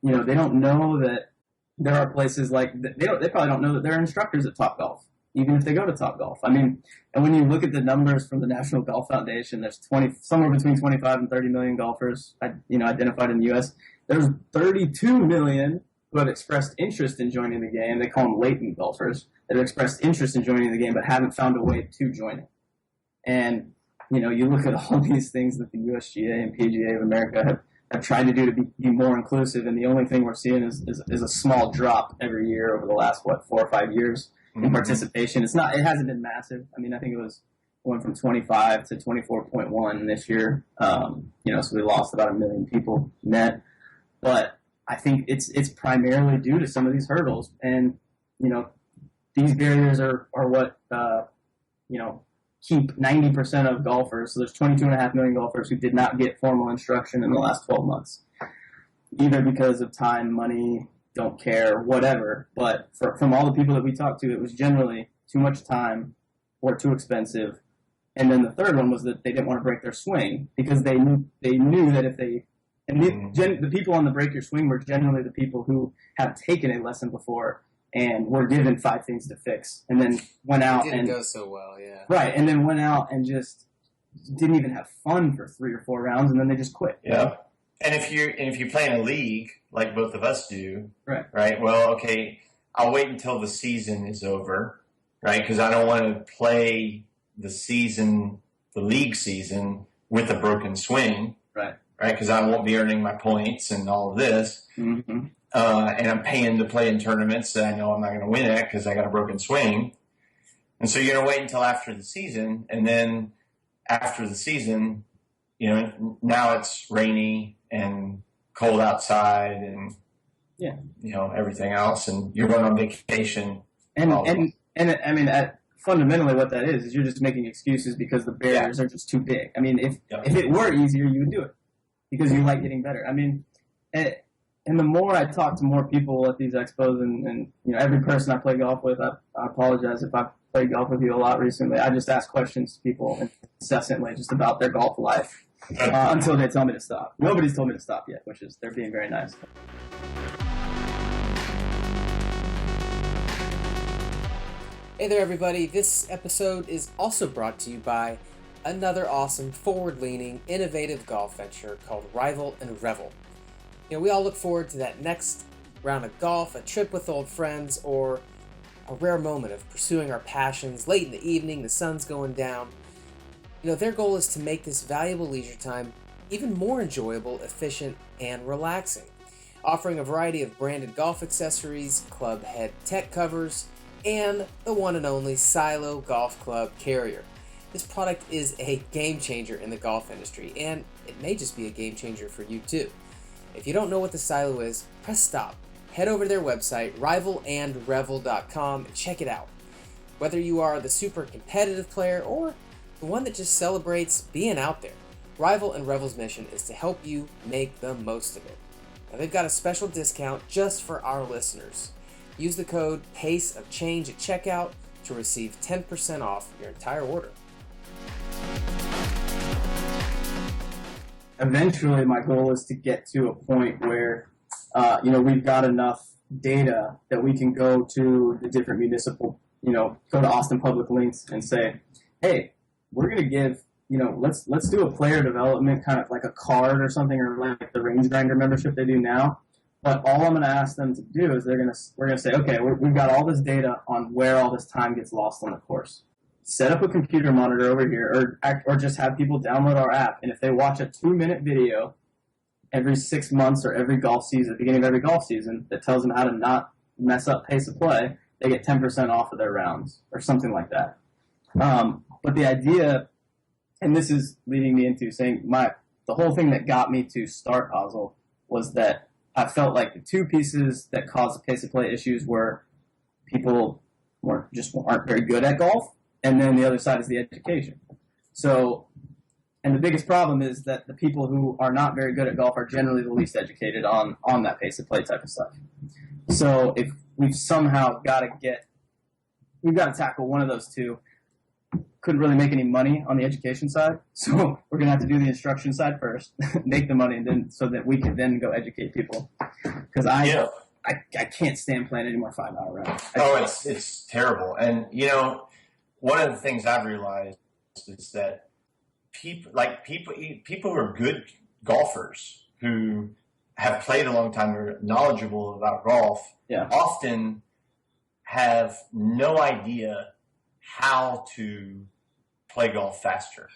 don't know that there are places like, they probably don't know that there are instructors at Topgolf, even if they go to Topgolf. And when you look at the numbers from the National Golf Foundation, there's somewhere between 25 and 30 million golfers, identified in the U.S. There's 32 million who have expressed interest in joining the game. They call them latent golfers that have expressed interest in joining the game but haven't found a way to join it. And, you look at all these things that the USGA and PGA of America have tried to do to be more inclusive, and the only thing we're seeing is a small drop every year over the last, 4 or 5 years in participation. It hasn't been massive. I think it was going from 25 to 24.1 this year. So we lost about 1 million people net. But I think it's primarily due to some of these hurdles. And, these barriers are what, keep 90% of golfers. So there's 22.5 million golfers who did not get formal instruction in the last 12 months, either because of time, money, don't care, whatever. But from all the people that we talked to, it was generally too much time or too expensive. And then the third one was that they didn't want to break their swing because they knew that if they the people on the break your swing were generally the people who have taken a lesson before and were given 5 things to fix, and then went out it didn't go so well, yeah. Right, and then went out and just didn't even have fun for 3 or 4 rounds, and then they just quit. Yeah, and if you play in a league like both of us do, right. Well, okay, I'll wait until the season is over, right? Because I don't want to play the league season with a broken swing, right? Because I won't be earning my points and all of this. Mm-hmm. And I'm paying to play in tournaments that I know I'm not going to win at because I got a broken swing. And so you're going to wait until after the season. And then after the season, now it's rainy and cold outside and, everything else. And you're going on vacation. And fundamentally what that is you're just making excuses because the barriers are just too big. If it were easier, you would do it because you like getting better. And the more I talk to more people at these expos, and every person I play golf with, I apologize if I've played golf with you a lot recently. I just ask questions to people incessantly just about their golf life until they tell me to stop. Nobody's told me to stop yet, which is they're being very nice. Hey there, everybody. This episode is also brought to you by another awesome, forward-leaning, innovative golf venture called Rival and Revel. We all look forward to that next round of golf, a trip with old friends, or a rare moment of pursuing our passions late in the evening, the sun's going down. Their goal is to make this valuable leisure time even more enjoyable, efficient, and relaxing, offering a variety of branded golf accessories, club head tech covers, and the one and only Silo Golf Club carrier. This product is a game changer in the golf industry, and it may just be a game changer for you too. If you don't know what the Silo is, press stop. Head over to their website, rivalandrevel.com, and check it out. Whether you are the super competitive player or the one that just celebrates being out there, Rival and Revel's mission is to help you make the most of it. Now, they've got a special discount just for our listeners. Use the code PACEOFCHANGE at checkout to receive 10% off your entire order. Eventually, my goal is to get to a point where, we've got enough data that we can go to the different municipal, go to Austin Public Links and say, hey, we're going to give, let's do a player development kind of like a card or something, or like the range grinder membership they do now. But all I'm going to ask them to do is we're going to say, okay, we've got all this data on where all this time gets lost on the course. Set up a computer monitor over here, or just have people download our app. And if they watch a 2-minute video every 6 months or every golf season, at the beginning of every golf season, that tells them how to not mess up pace of play, they get 10% off of their rounds or something like that. But the idea, and this is leading me into saying the whole thing that got me to start Hazel was that I felt like the 2 pieces that caused the pace of play issues were people aren't very good at golf, and then the other side is the education. So, and the biggest problem is that the people who are not very good at golf are generally the least educated on that pace of play type of stuff. So if we've somehow we've got to tackle one of those two. Couldn't really make any money on the education side, so we're gonna have to do the instruction side first, make the money, and then so that we can then go educate people. Because I can't stand playing any more 5-hour rounds. It's terrible. And one of the things I've realized is that people who are good golfers who have played a long time, are knowledgeable about golf, often have no idea how to play golf faster.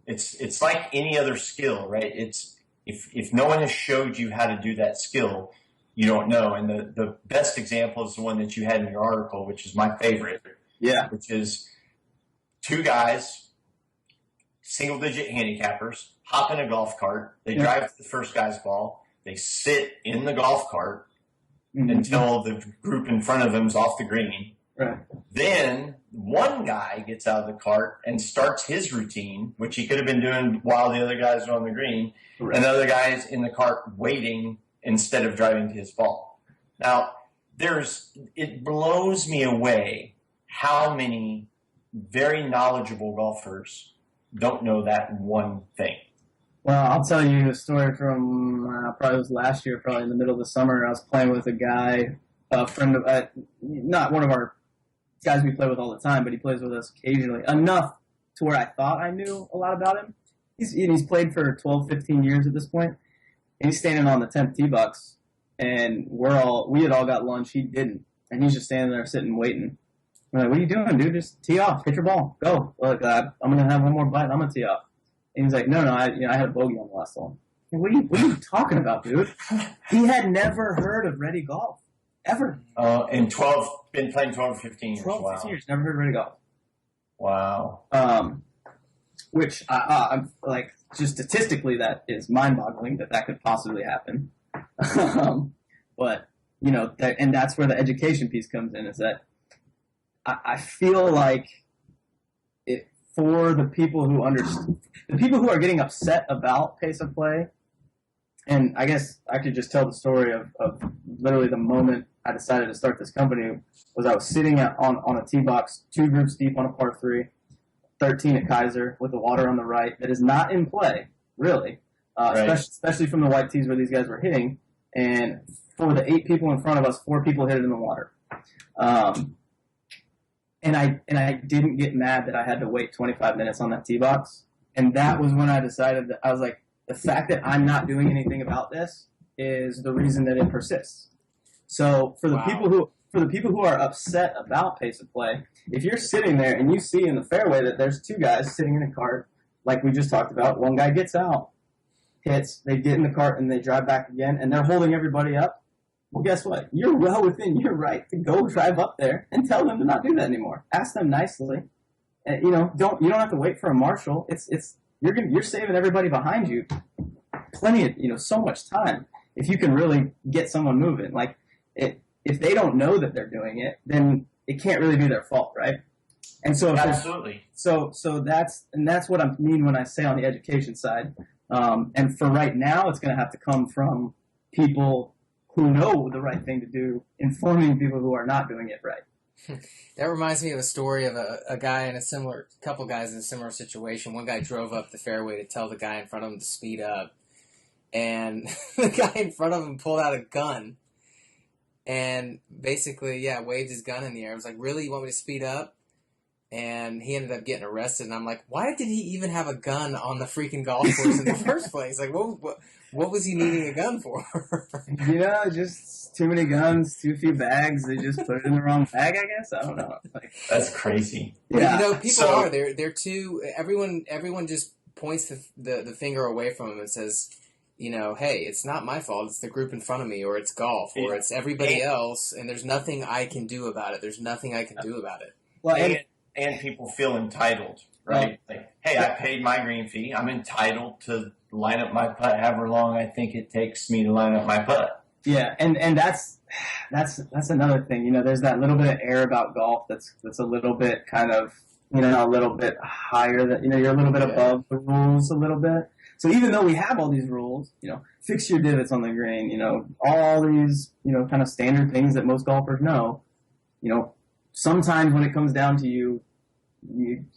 It's like any other skill, right? It's if no one has showed you how to do that skill, you don't know. And the best example is the one that you had in your article, which is my favorite. Yeah. Which is two guys, single-digit handicappers, hop in a golf cart. They drive the first guy's ball. They sit in the golf cart until the group in front of them is off the green. Right. Then one guy gets out of the cart and starts his routine, which he could have been doing while the other guys are on the green, and the other guy is in the cart waiting instead of driving to his ball. Now, it blows me away how many very knowledgeable golfers don't know that one thing. Well, I'll tell you a story from probably it was last year, probably in the middle of the summer. I was playing with a guy, a friend of, not one of our guys we play with all the time, but he plays with us occasionally, enough to where I thought I knew a lot about him. He's played for 12, 15 years at this point, and he's standing on the 10th tee box, and we had all got lunch, he didn't, and he's just standing there sitting waiting. I'm like, what are you doing, dude? Just tee off, hit your ball, go. Like, I'm gonna have one more bite, I'm gonna tee off. And he's like, no, I had a bogey on the last hole. What are you talking about, dude? He had never heard of Ready Golf. Ever. Been playing 12 or 15 years. 12, 15 years, never heard of Ready Golf. Wow. Which, I'm like, just statistically, that is mind-boggling that could possibly happen. But, and that's where the education piece comes in, is that I feel like for the people who the people who are getting upset about pace of play, and I guess I could just tell the story of literally the moment I decided to start this company was I was sitting on a tee box, 2 groups deep on a par 3, 13 at Kaiser with the water on the right that is not in play, really, right. especially from the white tees where these guys were hitting. And for the 8 people in front of us, 4 people hit it in the water. And I didn't get mad that I had to wait 25 minutes on that tee box. And that was when I decided that I was like, the fact that I'm not doing anything about this is the reason that it persists. So for the people who are upset about pace of play, if you're sitting there and you see in the fairway that there's 2 guys sitting in a cart, like we just talked about, one guy gets out, hits, they get in the cart and they drive back again, and they're holding everybody up. Well, guess what? You're well within your right to go drive up there and tell them to not do that anymore. Ask them nicely. And, you don't have to wait for a marshal. You're saving everybody behind you plenty of so much time if you can really get someone moving. Like if they don't know that they're doing it, then it can't really be their fault, right? And so absolutely. So that's what I mean when I say on the education side. And for right now, it's going to have to come from people who know the right thing to do, informing people who are not doing it right. That reminds me of a story of a couple guys in a similar situation. One guy drove up the fairway to tell the guy in front of him to speed up, and the guy in front of him pulled out a gun and basically, waved his gun in the air. I was like, really? You want me to speed up? And he ended up getting arrested, and I'm like, why did he even have a gun on the freaking golf course in the first place? Like, what was he needing a gun for? Just too many guns, too few bags. They just put it in the wrong bag, I guess. I don't know. That's crazy. Yeah. People are. They're too. Everyone just points the finger away from him and says, hey, it's not my fault. It's the group in front of me, or it's golf, or it's everybody else, and there's nothing I can do about it. There's nothing I can do about it. Well, and people feel entitled, right? Like, hey, I paid my green fee. I'm entitled to line up my putt however long I think it takes me to line up my putt. Yeah, and that's that's another thing. You know, there's that little bit of air about golf that's a little bit kind of, you know, a little bit higher that, you know, you're a little bit above the rules a little bit. So even though we have all these rules, you know, fix your divots on the green, you know, all these, you know, kind of standard things that most golfers know, you know, sometimes when it comes down to you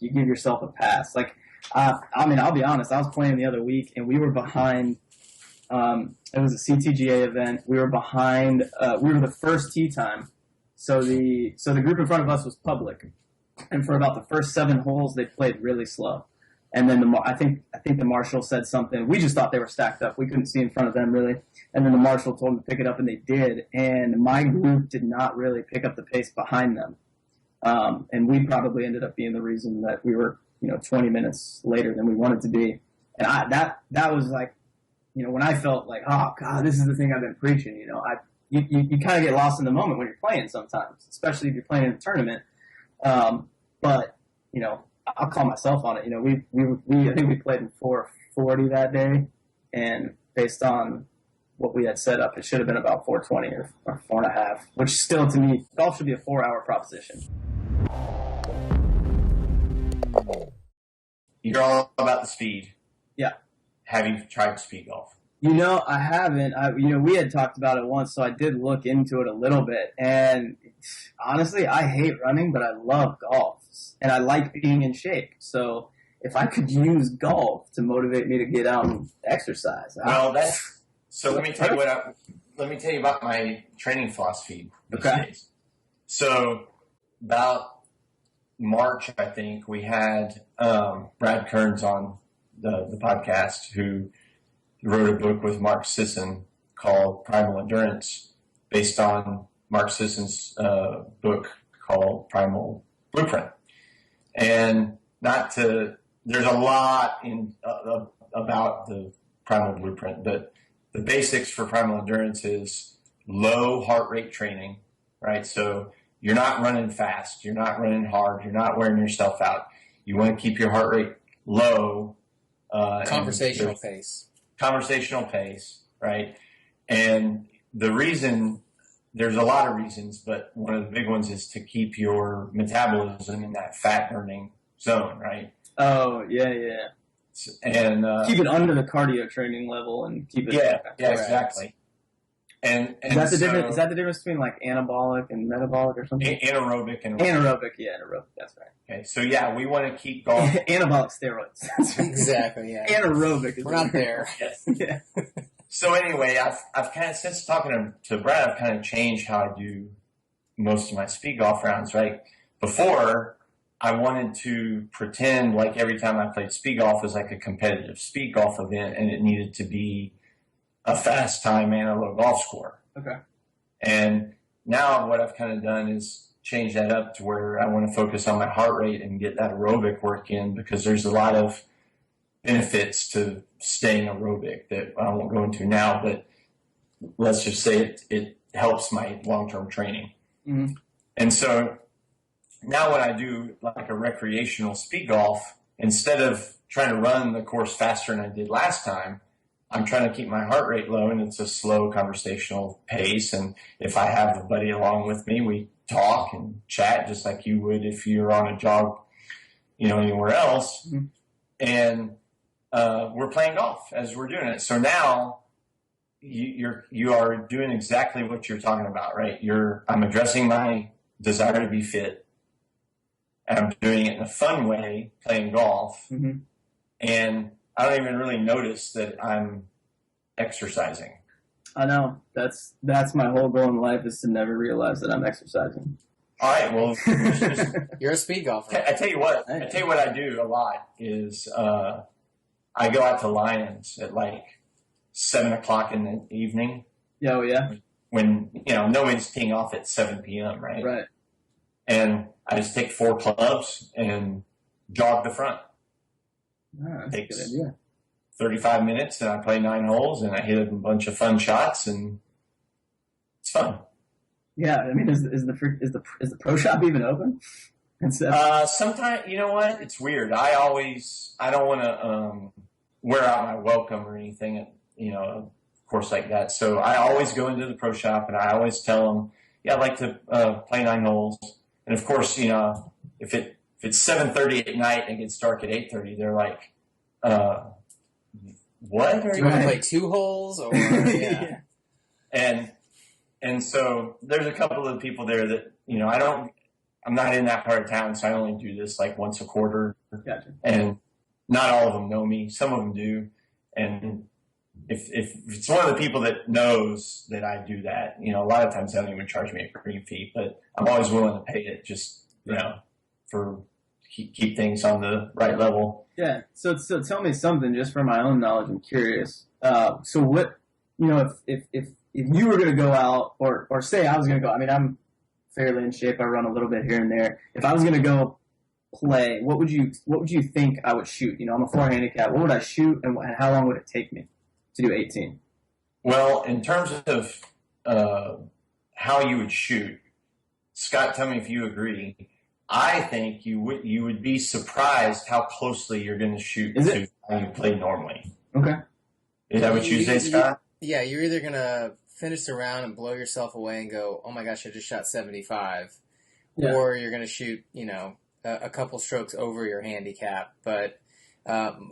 give yourself a pass. Like, I mean, I'll be honest, I was playing the other week and we were behind, it was a CTGA event. We were behind, we were the first tee time. So the group in front of us was public. And for about the first 7 holes, they played really slow. And then I think the marshal said something. We just thought they were stacked up. We couldn't see in front of them really. And then the marshal told them to pick it up, and they did. And my group did not really pick up the pace behind them. And we probably ended up being the reason that we were, you know, 20 minutes later than we wanted to be. And that was like, you know, when I felt like, oh God, this is the thing I've been preaching. You know, you kind of get lost in the moment when you're playing sometimes, especially if you're playing in a tournament. But you know, I'll call myself on it. You know, we I think we played in 440 that day, and based on what we had set up, it should have been about 420 or 4.5, which still to me, golf should be a 4-hour proposition. You're all about the speed. Yeah. Have you tried Speedgolf? You know, I haven't. You know, we had talked about it once, so I did look into it a little bit. And honestly, I hate running, but I love golf. And I like being in shape. So if I could use golf to motivate me to get out and exercise. Well, so let me tell you about my training philosophy these days. So about March, I think, we had Brad Kearns on the podcast, who wrote a book with Mark Sisson called Primal Endurance, based on Mark Sisson's book called Primal Blueprint. And there's a lot about the Primal Blueprint, but the basics for Primal Endurance is low heart rate training, right? So you're not running fast, you're not running hard, you're not wearing yourself out. You want to keep your heart rate low. Conversational pace, right? And there's a lot of reasons, but one of the big ones is to keep your metabolism in that fat burning zone, right? Oh, yeah. And keep it under the cardio training level and keep it. Yeah, exactly. And is that the difference between like anabolic and metabolic or something? Anaerobic. Anaerobic, that's right. Okay, so yeah, we want to keep golf. Anabolic steroids. Exactly, yeah. Anaerobic is we're not there. Yes. Yeah. So anyway, I've kind of, since talking to Brad, I've kind of changed how I do most of my speed golf rounds, right? Before, I wanted to pretend like every time I played speed golf was like a competitive speed golf event, and it needed to be a fast time and a low golf score. Okay. And now what I've kind of done is change that up to where I want to focus on my heart rate and get that aerobic work in, because there's a lot of benefits to staying aerobic that I won't go into now, but let's just say it helps my long-term training. Mm-hmm. And so now when I do like a recreational speed golf, instead of trying to run the course faster than I did last time, I'm trying to keep my heart rate low, and it's a slow conversational pace. And if I have a buddy along with me, we talk and chat just like you would if you're on a jog, you know, anywhere else. Mm-hmm. And we're playing golf as we're doing it. So now you are doing exactly what you're talking about, right? I'm addressing my desire to be fit, and I'm doing it in a fun way, playing golf. Mm-hmm. And I don't even really notice that I'm exercising. I know. That's my whole goal in life, is to never realize that I'm exercising. All right, well, you're a speed golfer. I tell you what I do a lot is I go out to Lions at like 7:00 in the evening. Oh, yeah. When, you know, nobody's teeing off at 7 p.m., right? Right. And I just take 4 clubs and jog the front. That's a good idea. 35 minutes, and I play 9 holes, and I hit a bunch of fun shots, and it's fun. Yeah, I mean, is the pro shop even open? Sometimes, you know what? It's weird. I don't want to wear out my welcome or anything at, you know, a course like that. So I always go into the pro shop and I always tell them, yeah, I'd like to play 9 holes. And of course, you know, if it's 7:30 at night and it gets dark at 8:30, they're like, what? Do you want to play 2 holes? Or yeah. And so there's a couple of people there that, you know, I'm not in that part of town, so I only do this like once a quarter. Gotcha. And not all of them know me. Some of them do. And if it's one of the people that knows that I do that, you know, a lot of times they don't even charge me a green fee, but I'm always willing to pay it just, you know, for keep things on the right level. Yeah. So tell me something just for my own knowledge. I'm curious. So what, you know, if you were going to go out or say I was going to go, I mean, I'm fairly in shape. I run a little bit here and there. If I was going to go play, what would you think I would shoot? You know, I'm a 4 handicap. What would I shoot and how long would it take me to do 18? Well, in terms of how you would shoot, Scott, tell me if you agree. I think you would be surprised how closely you're going to shoot to how you play normally. Okay. Is that what you say, Scott? Yeah, you're either going to finish the round and blow yourself away and go, oh my gosh, I just shot 75. Yeah. Or you're going to shoot, you know, a couple strokes over your handicap. But,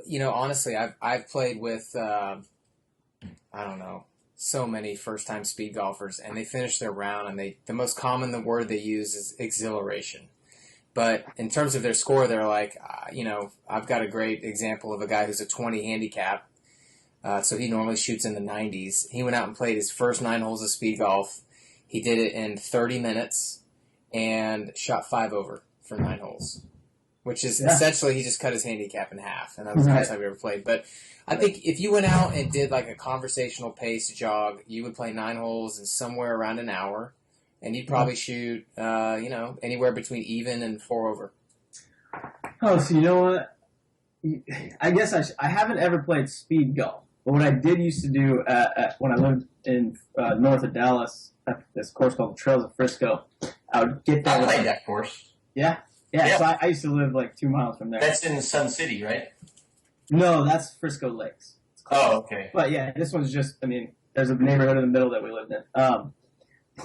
you know, honestly, I've played with, I don't know, so many first-time speed golfers, and they finish their round, and the most common word they use is exhilaration. But in terms of their score, they're like, you know, I've got a great example of a guy who's a 20 handicap. So he normally shoots in the 90s. He went out and played his first 9 holes of speed golf. He did it in 30 minutes and shot 5 over for 9 holes, which is essentially he just cut his handicap in half. And that was the first time we ever played. But I think if you went out and did like a conversational pace jog, you would play 9 holes in somewhere around an hour. And you'd probably shoot, you know, anywhere between even and 4 over. Oh, so you know what? I guess I haven't ever played speed golf. But what I did used to do when I lived in north of Dallas, at this course called the Trails of Frisco, I would get there. I played that course. Yeah. So I used to live like 2 miles from there. That's in Sun City, right? No, that's Frisco Lakes. Oh, okay. But yeah, this one's just, I mean, there's a neighborhood in the middle that we lived in.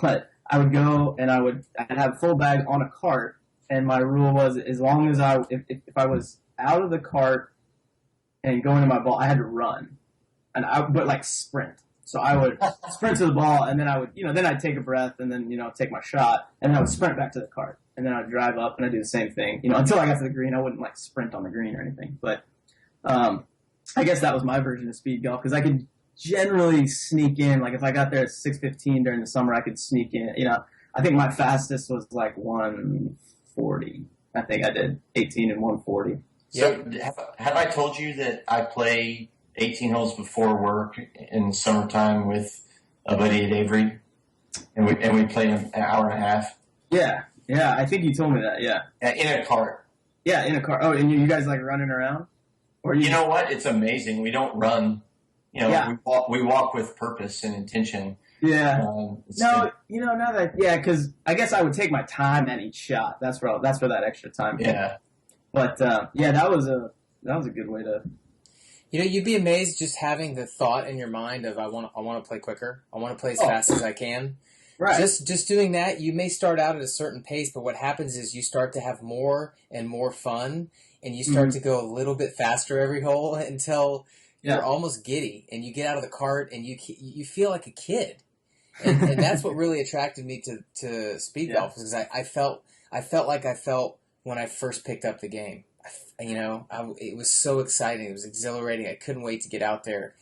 But I would go and I'd have full bag on a cart, and my rule was as long as if I was out of the cart and going to my ball, I had to run, but like sprint. So I would sprint to the ball, and then I would, you know, then I'd take a breath, and then, you know, take my shot, and then I would sprint back to the cart, and then I'd drive up and I'd do the same thing, you know, until I got to the green. I wouldn't like sprint on the green or anything, but I guess that was my version of speed golf because I could generally sneak in. Like if I got there at 6:15 during the summer, I could sneak in. You know, I think my fastest was like 140. I think I did 18 and 140. So have I told you that I play 18 holes before work in the summertime with a buddy at Avery, and we played an hour and a half? Yeah, I think you told me that. Yeah, in a cart. Yeah, in a cart. Oh, and you guys like running around? Or you know what? It's amazing. We don't run. You know, we walk with purpose and intention. Yeah. Because I guess I would take my time at each shot. That's where that extra time came. Yeah. But that was a good way to. You know, you'd be amazed just having the thought in your mind of I want to play quicker. I want to play as fast as I can. Right. Just doing that, you may start out at a certain pace, but what happens is you start to have more and more fun, and you start to go a little bit faster every hole until you're almost giddy, and you get out of the cart and you feel like a kid, and that's what really attracted me to speed golf because I felt like I felt when I first picked up the game. It was so exciting. It was exhilarating. I couldn't wait to get out there,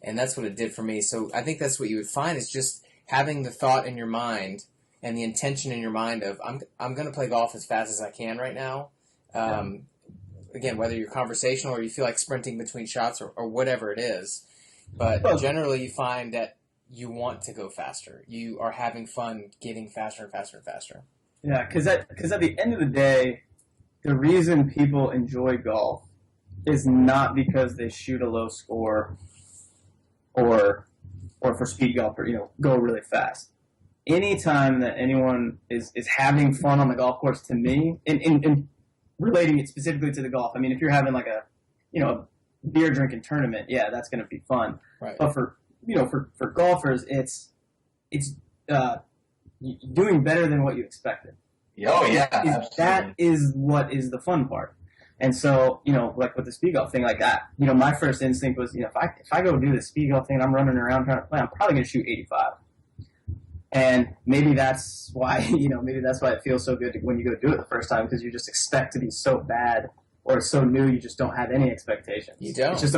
and that's what it did for me. So I think that's what you would find is just having the thought in your mind and the intention in your mind of I'm going to play golf as fast as I can right now. Again, whether you're conversational or you feel like sprinting between shots or whatever it is. But generally you find that you want to go faster. You are having fun getting faster and faster and faster. Yeah, because at the end of the day, the reason people enjoy golf is not because they shoot a low score or for speed golf or, you know, go really fast. Anytime that anyone is having fun on the golf course, to me, in relating it specifically to the golf. I mean, if you're having like a beer drinking tournament, yeah, that's going to be fun. Right. But for for golfers, it's doing better than what you expected. Oh yeah, absolutely. That is what is the fun part. And so, like with the Speedgolf thing like that, my first instinct was, if I go do the Speedgolf thing and I'm running around trying to play, I'm probably going to shoot 85. And maybe that's why, it feels so good when you go do it the first time, because you just expect to be so bad or so new, you just don't have any expectations. You don't. It's just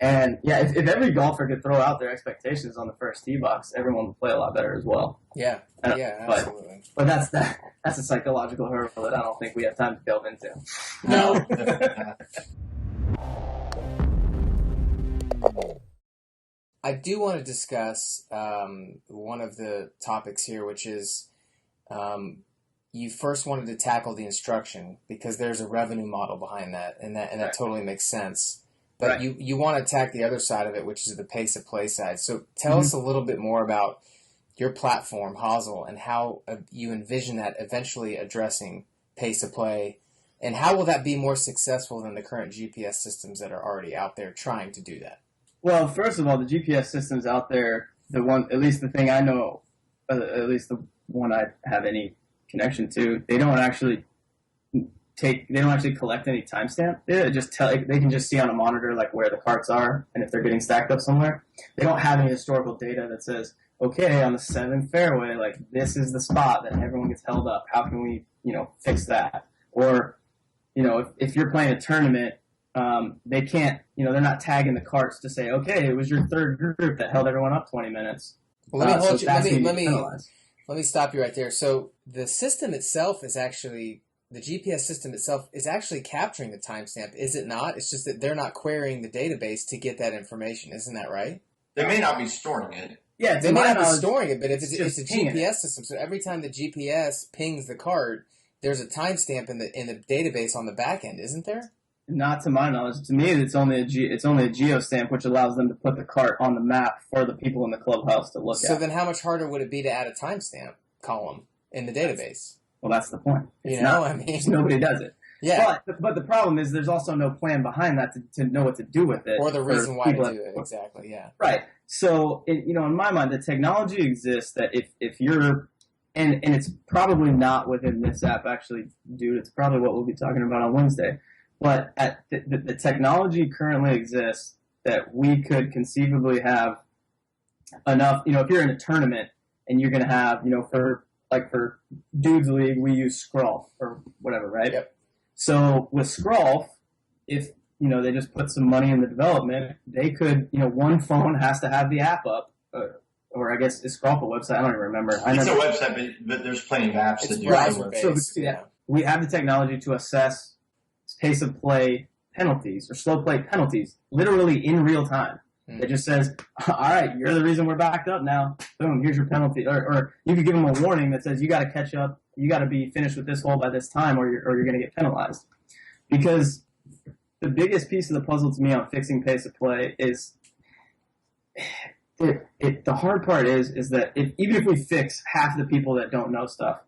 if every golfer could throw out their expectations on the first tee box, everyone would play a lot better as well. Yeah, absolutely. But that's a psychological hurdle that I don't think we have time to delve into. No. I do want to discuss one of the topics here, which is you first wanted to tackle the instruction because there's a revenue model behind that, and that totally makes sense. But you want to attack the other side of it, which is the pace of play side. So tell us a little bit more about your platform, Hazel, and how you envision that eventually addressing pace of play, and how will that be more successful than the current GPS systems that are already out there trying to do that? Well, first of all, the GPS systems out there, at least the thing I know, at least the one I have any connection to, they don't actually collect any timestamp. They can just see on a monitor like where the carts are and if they're getting stacked up somewhere. They don't have any historical data that says, okay, on the 7th fairway, like this is the spot that everyone gets held up. How can we, fix that? Or, if you're playing a tournament, they can't, they're not tagging the carts to say, okay, it was your third group that held everyone up 20 minutes. Well, let me stop you right there. So the system itself is actually, the GPS system itself is actually capturing the timestamp, is it not? It's just that they're not querying the database to get that information. Isn't that right? They may not be storing it. Yeah, they may not be storing it, but if it's a GPS system, so every time the GPS pings the cart, there's a timestamp in the database on the back end, isn't there? Not to my knowledge. To me, it's only a geostamp, which allows them to put the cart on the map for the people in the clubhouse to look at. So then how much harder would it be to add a timestamp column in the database? Well, that's the point. Just nobody does it. Yeah. But the problem is there's also no plan behind that to know what to do with it. Or the reason why to do it, exactly, yeah. Right. So, in my mind, the technology exists that if you're, and it's probably not within this app, actually, dude, it's probably what we'll be talking about on Wednesday. But the technology currently exists that we could conceivably have enough, if you're in a tournament and you're going to have, for Dudes League, we use Scroll or whatever, right? Yep. So with Scroll, if, they just put some money in the development, they could, one phone has to have the app up, or I guess is Scroll a website? I don't even remember. It's a website, but there's plenty of apps that do it. So we have the technology to assess pace of play penalties or slow play penalties literally in real time. It just says, all right, you're the reason we're backed up now. Boom, here's your penalty. Or you could give them a warning that says you got to catch up, you got to be finished with this hole by this time or you're going to get penalized. Because the biggest piece of the puzzle to me on fixing pace of play is the hard part is that even if we fix half the people that don't know stuff,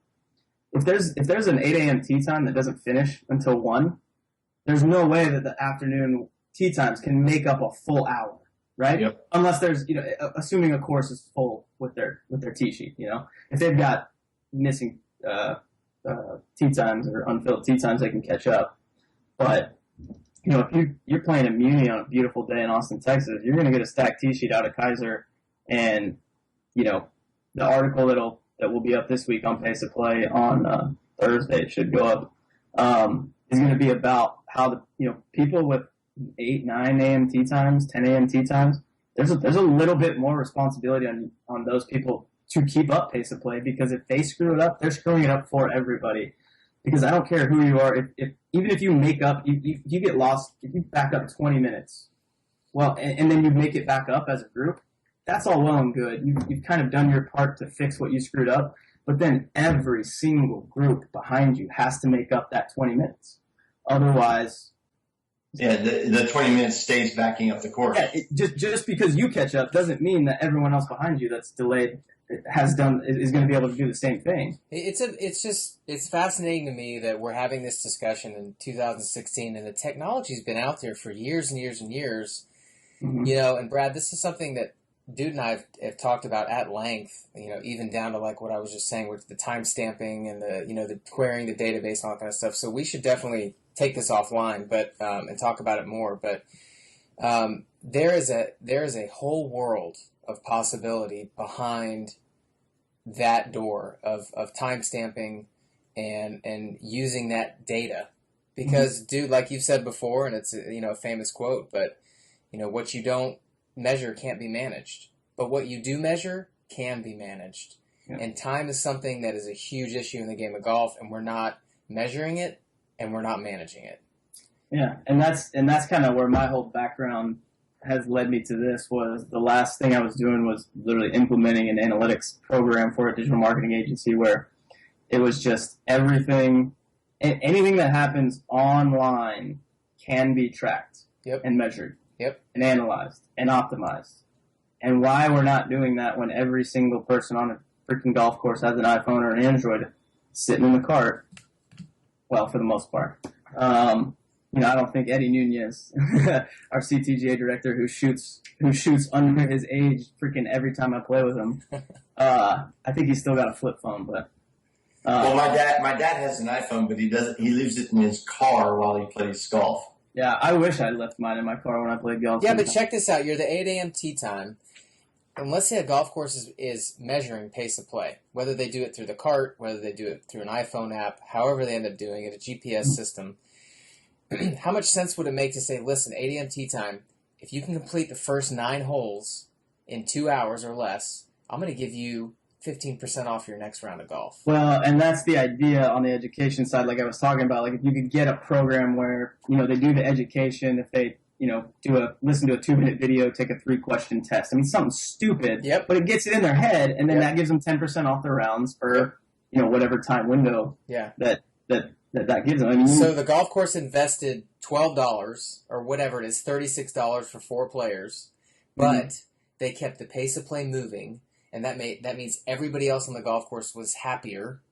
if there's an 8 a.m. tee time that doesn't finish until 1, there's no way that the afternoon tee times can make up a full hour, right? Yep. Unless there's, assuming a course is full with their tee sheet, if they've got missing tee times or unfilled tee times, they can catch up. But if you're playing at Muni on a beautiful day in Austin, Texas, you're going to get a stacked tee sheet out of Kaiser, and the article that will be up this week on pace of play on Thursday, it should go up, is going to be about how people with 8, 9 a.m. tee times, 10 a.m. tee times, there's a little bit more responsibility on those people to keep up pace of play, because if they screw it up, they're screwing it up for everybody. Because I don't care who you are, even if you make up, if you get lost, if you back up 20 minutes, well, and then you make it back up as a group, that's all well and good. You've kind of done your part to fix what you screwed up, but then every single group behind you has to make up that 20 minutes. Otherwise... Yeah, the 20 minutes stays backing up the course. Yeah, just because you catch up doesn't mean that everyone else behind you that's delayed is going to be able to do the same thing. It's fascinating to me that we're having this discussion in 2016, and the technology's been out there for years and years and years. Mm-hmm. And Brad, this is something that Dude and I have talked about at length, even down to like what I was just saying with the time stamping and the querying the database and all that kind of stuff. So we should definitely take this offline, but and talk about it more. But there is a whole world of possibility behind that door of time stamping and using that data, because dude, like you've said before, and it's a famous quote, but what you don't measure can't be managed, but what you do measure can be managed. Yeah. And time is something that is a huge issue in the game of golf, and we're not measuring it and we're not managing it. Yeah, and that's kind of where my whole background has led me to this. Was the last thing I was doing was literally implementing an analytics program for a digital marketing agency where it was just anything that happens online can be tracked and measured and analyzed and optimized. And why we're not doing that when every single person on a freaking golf course has an iPhone or an Android sitting in the cart? Well, for the most part. I don't think Eddie Nunez, our CTGA director, who shoots under his age freaking every time I play with him, I think he's still got a flip phone. But well, my dad has an iPhone, but he leaves it in his car while he plays golf. Yeah, I wish I left mine in my car when I played golf. Yeah, but check this out. You're the 8 a.m. tee time. And let's say a golf course is measuring pace of play, whether they do it through the cart, whether they do it through an iPhone app, however they end up doing it, a GPS system. How much sense would it make to say, listen, 8 a.m. tee time, if you can complete the first 9 holes in 2 hours or less, I'm going to give you 15% off your next round of golf. Well, and that's the idea on the education side, like I was talking about. Like if you could get a program where, they do the education, if they, listen to a 2-minute video, take a 3-question test. I mean, something stupid, but it gets it in their head, and then that gives them 10% off their rounds for, whatever time window that gives them. I mean, so the golf course invested $12 or whatever it is, $36 for 4 players, but they kept the pace of play moving, and that means everybody else on the golf course was happier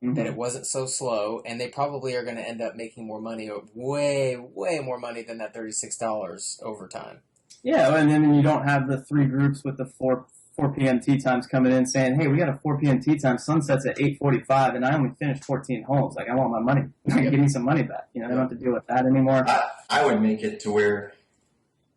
that it wasn't so slow, and they probably are going to end up making more money, way, way more money than that $36 over time. Yeah, and then you don't have the 3 groups with the 4 p.m. tee times coming in saying, hey, we got a 4 p.m. tee time, sunsets at 8:45, and I only finished 14 holes. Like, I want my money. Give me some money back. They don't have to deal with that anymore. I would make it to where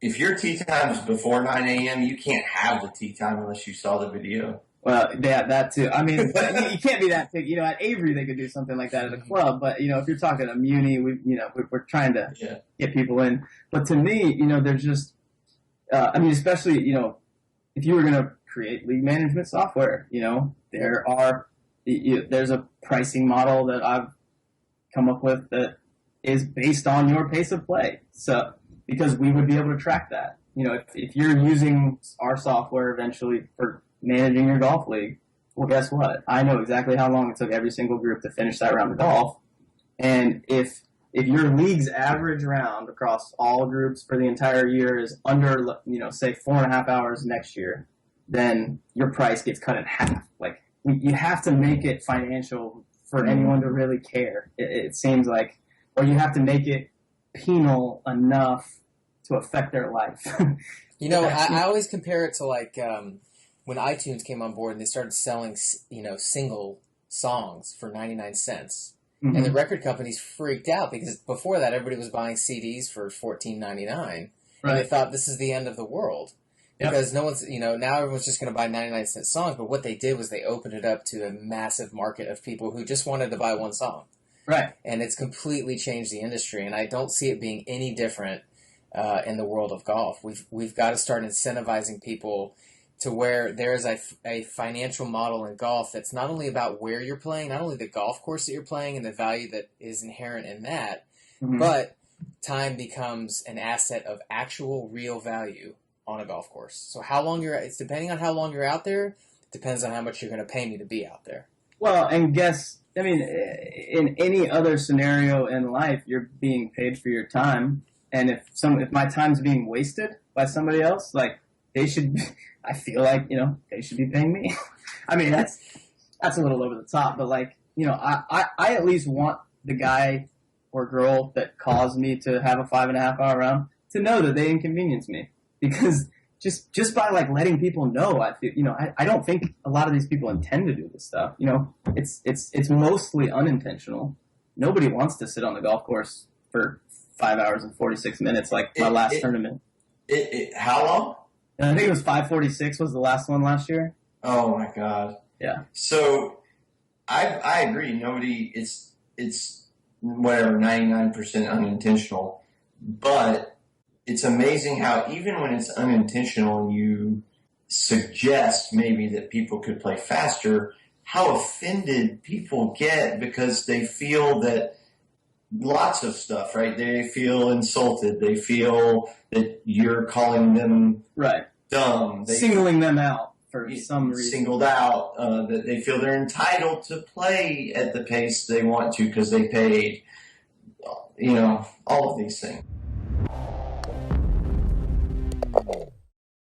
if your tee time is before 9 a.m., you can't have the tee time unless you saw the video. Well, yeah, that too. I mean, but you can't be that big. At Avery they could do something like that at a club, but if you're talking a Muni, we're trying to get people in. But to me, there's just, especially if you were going to create league management software, there's a pricing model that I've come up with that is based on your pace of play. So because we would be able to track that. If you're using our software eventually for managing your golf league, well, guess what? I know exactly how long it took every single group to finish that round of golf. And if your league's average round across all groups for the entire year is under, say 4.5 hours next year, then your price gets cut in half. Like, you have to make it financial for anyone to really care. It seems like, or you have to make it penal enough to affect their life. I always compare it to like, when iTunes came on board and they started selling, single songs for 99 cents. And the record companies freaked out because before that, everybody was buying CDs for $14.99. And they thought this is the end of the world. Because no one's, now everyone's just going to buy 99-cent songs. But what they did was they opened it up to a massive market of people who just wanted to buy one song. Right. And it's completely changed the industry. And I don't see it being any different in the world of golf. We've got to start incentivizing people to where there is a financial model in golf that's not only about where you're playing, not only the golf course that you're playing and the value that is inherent in that, but time becomes an asset of actual real value on a golf course. So it's depending on how long you're out there, depends on how much you're going to pay me to be out there. Well, and in any other scenario in life, you're being paid for your time. And if my time's being wasted by somebody else, like, I feel like, they should be paying me. I mean, that's a little over the top, but like, I at least want the guy or girl that caused me to have a 5.5 hour round to know that they inconvenienced me, because just by like letting people know, I don't think a lot of these people intend to do this stuff. It's mostly unintentional. Nobody wants to sit on the golf course for 5 hours and 46 minutes like my last tournament. How long? And I think it was 5:46 was the last one last year. Oh my God. Yeah. So I agree. Nobody, it's whatever, 99% unintentional, but it's amazing how even when it's unintentional, you suggest maybe that people could play faster, how offended people get because they feel that lots of stuff, right? They feel insulted. They feel that you're calling them dumb. Singling them out for some reason. Singled out, that they feel they're entitled to play at the pace they want to because they paid, all of these things.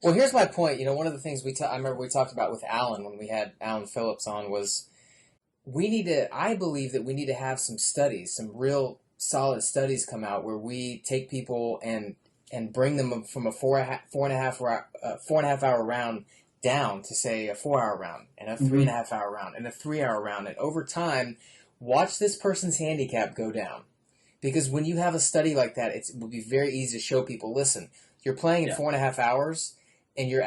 Well, here's my point. One of the things I remember we talked about with Alan when we had Alan Phillips on was I believe that we need to have some studies, some real solid studies come out where we take people and bring them from a four and a half hour round down to say a 4 hour round and a 3.5 hour round and a 3 hour round. And over time, watch this person's handicap go down. Because when you have a study like that, it would be very easy to show people, listen, you're playing in 4.5 hours and you're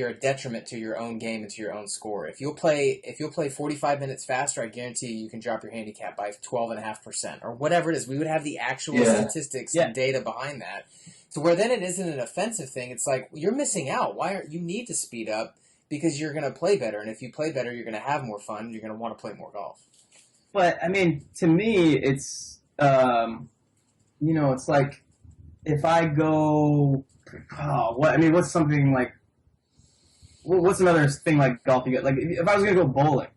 a detriment to your own game and to your own score. If you'll play 45 minutes faster, I guarantee you can drop your handicap by 12.5% or whatever it is. We would have the actual statistics and data behind that. So where then it isn't an offensive thing. It's like, you're missing out. You need to speed up because you're going to play better. And if you play better, you're going to have more fun. You're going to want to play more golf. But, I mean, to me, it's, it's like if I go, what's something like, what's another thing like golf you get? Like, if I was going to go bowling,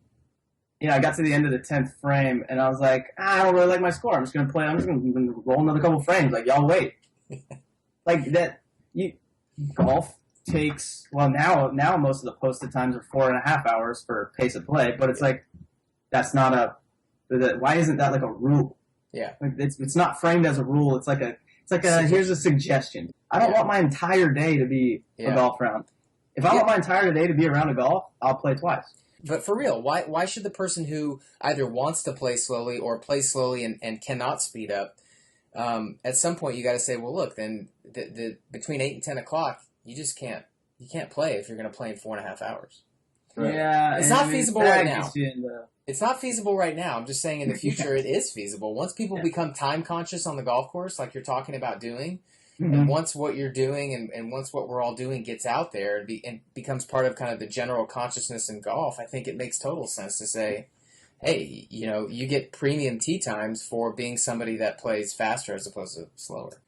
I got to the end of the 10th frame, and I was like, I don't really like my score. I'm just going to roll another couple frames. Like, y'all wait. Like, golf takes, now most of the posted times are 4.5 hours for pace of play, but it's like, that's not why isn't that like a rule? Yeah. Like, it's not framed as a rule. It's like here's a suggestion. I don't want my entire day to be a golf round. If I want my entire day to be a round of golf, I'll play twice. But for real, why should the person who either wants to play slowly or play slowly and cannot speed up, at some point you got to say, well, look, then between 8 and 10 o'clock, you can't play if you're going to play in 4.5 hours. Right? Yeah. It's not feasible right now. It's not feasible right now. I'm just saying in the future it is feasible. Once people become time conscious on the golf course, like you're talking about doing, and once what you're doing and once what we're all doing gets out there and becomes part of kind of the general consciousness in golf, I think it makes total sense to say, hey, you get premium tee times for being somebody that plays faster as opposed to slower.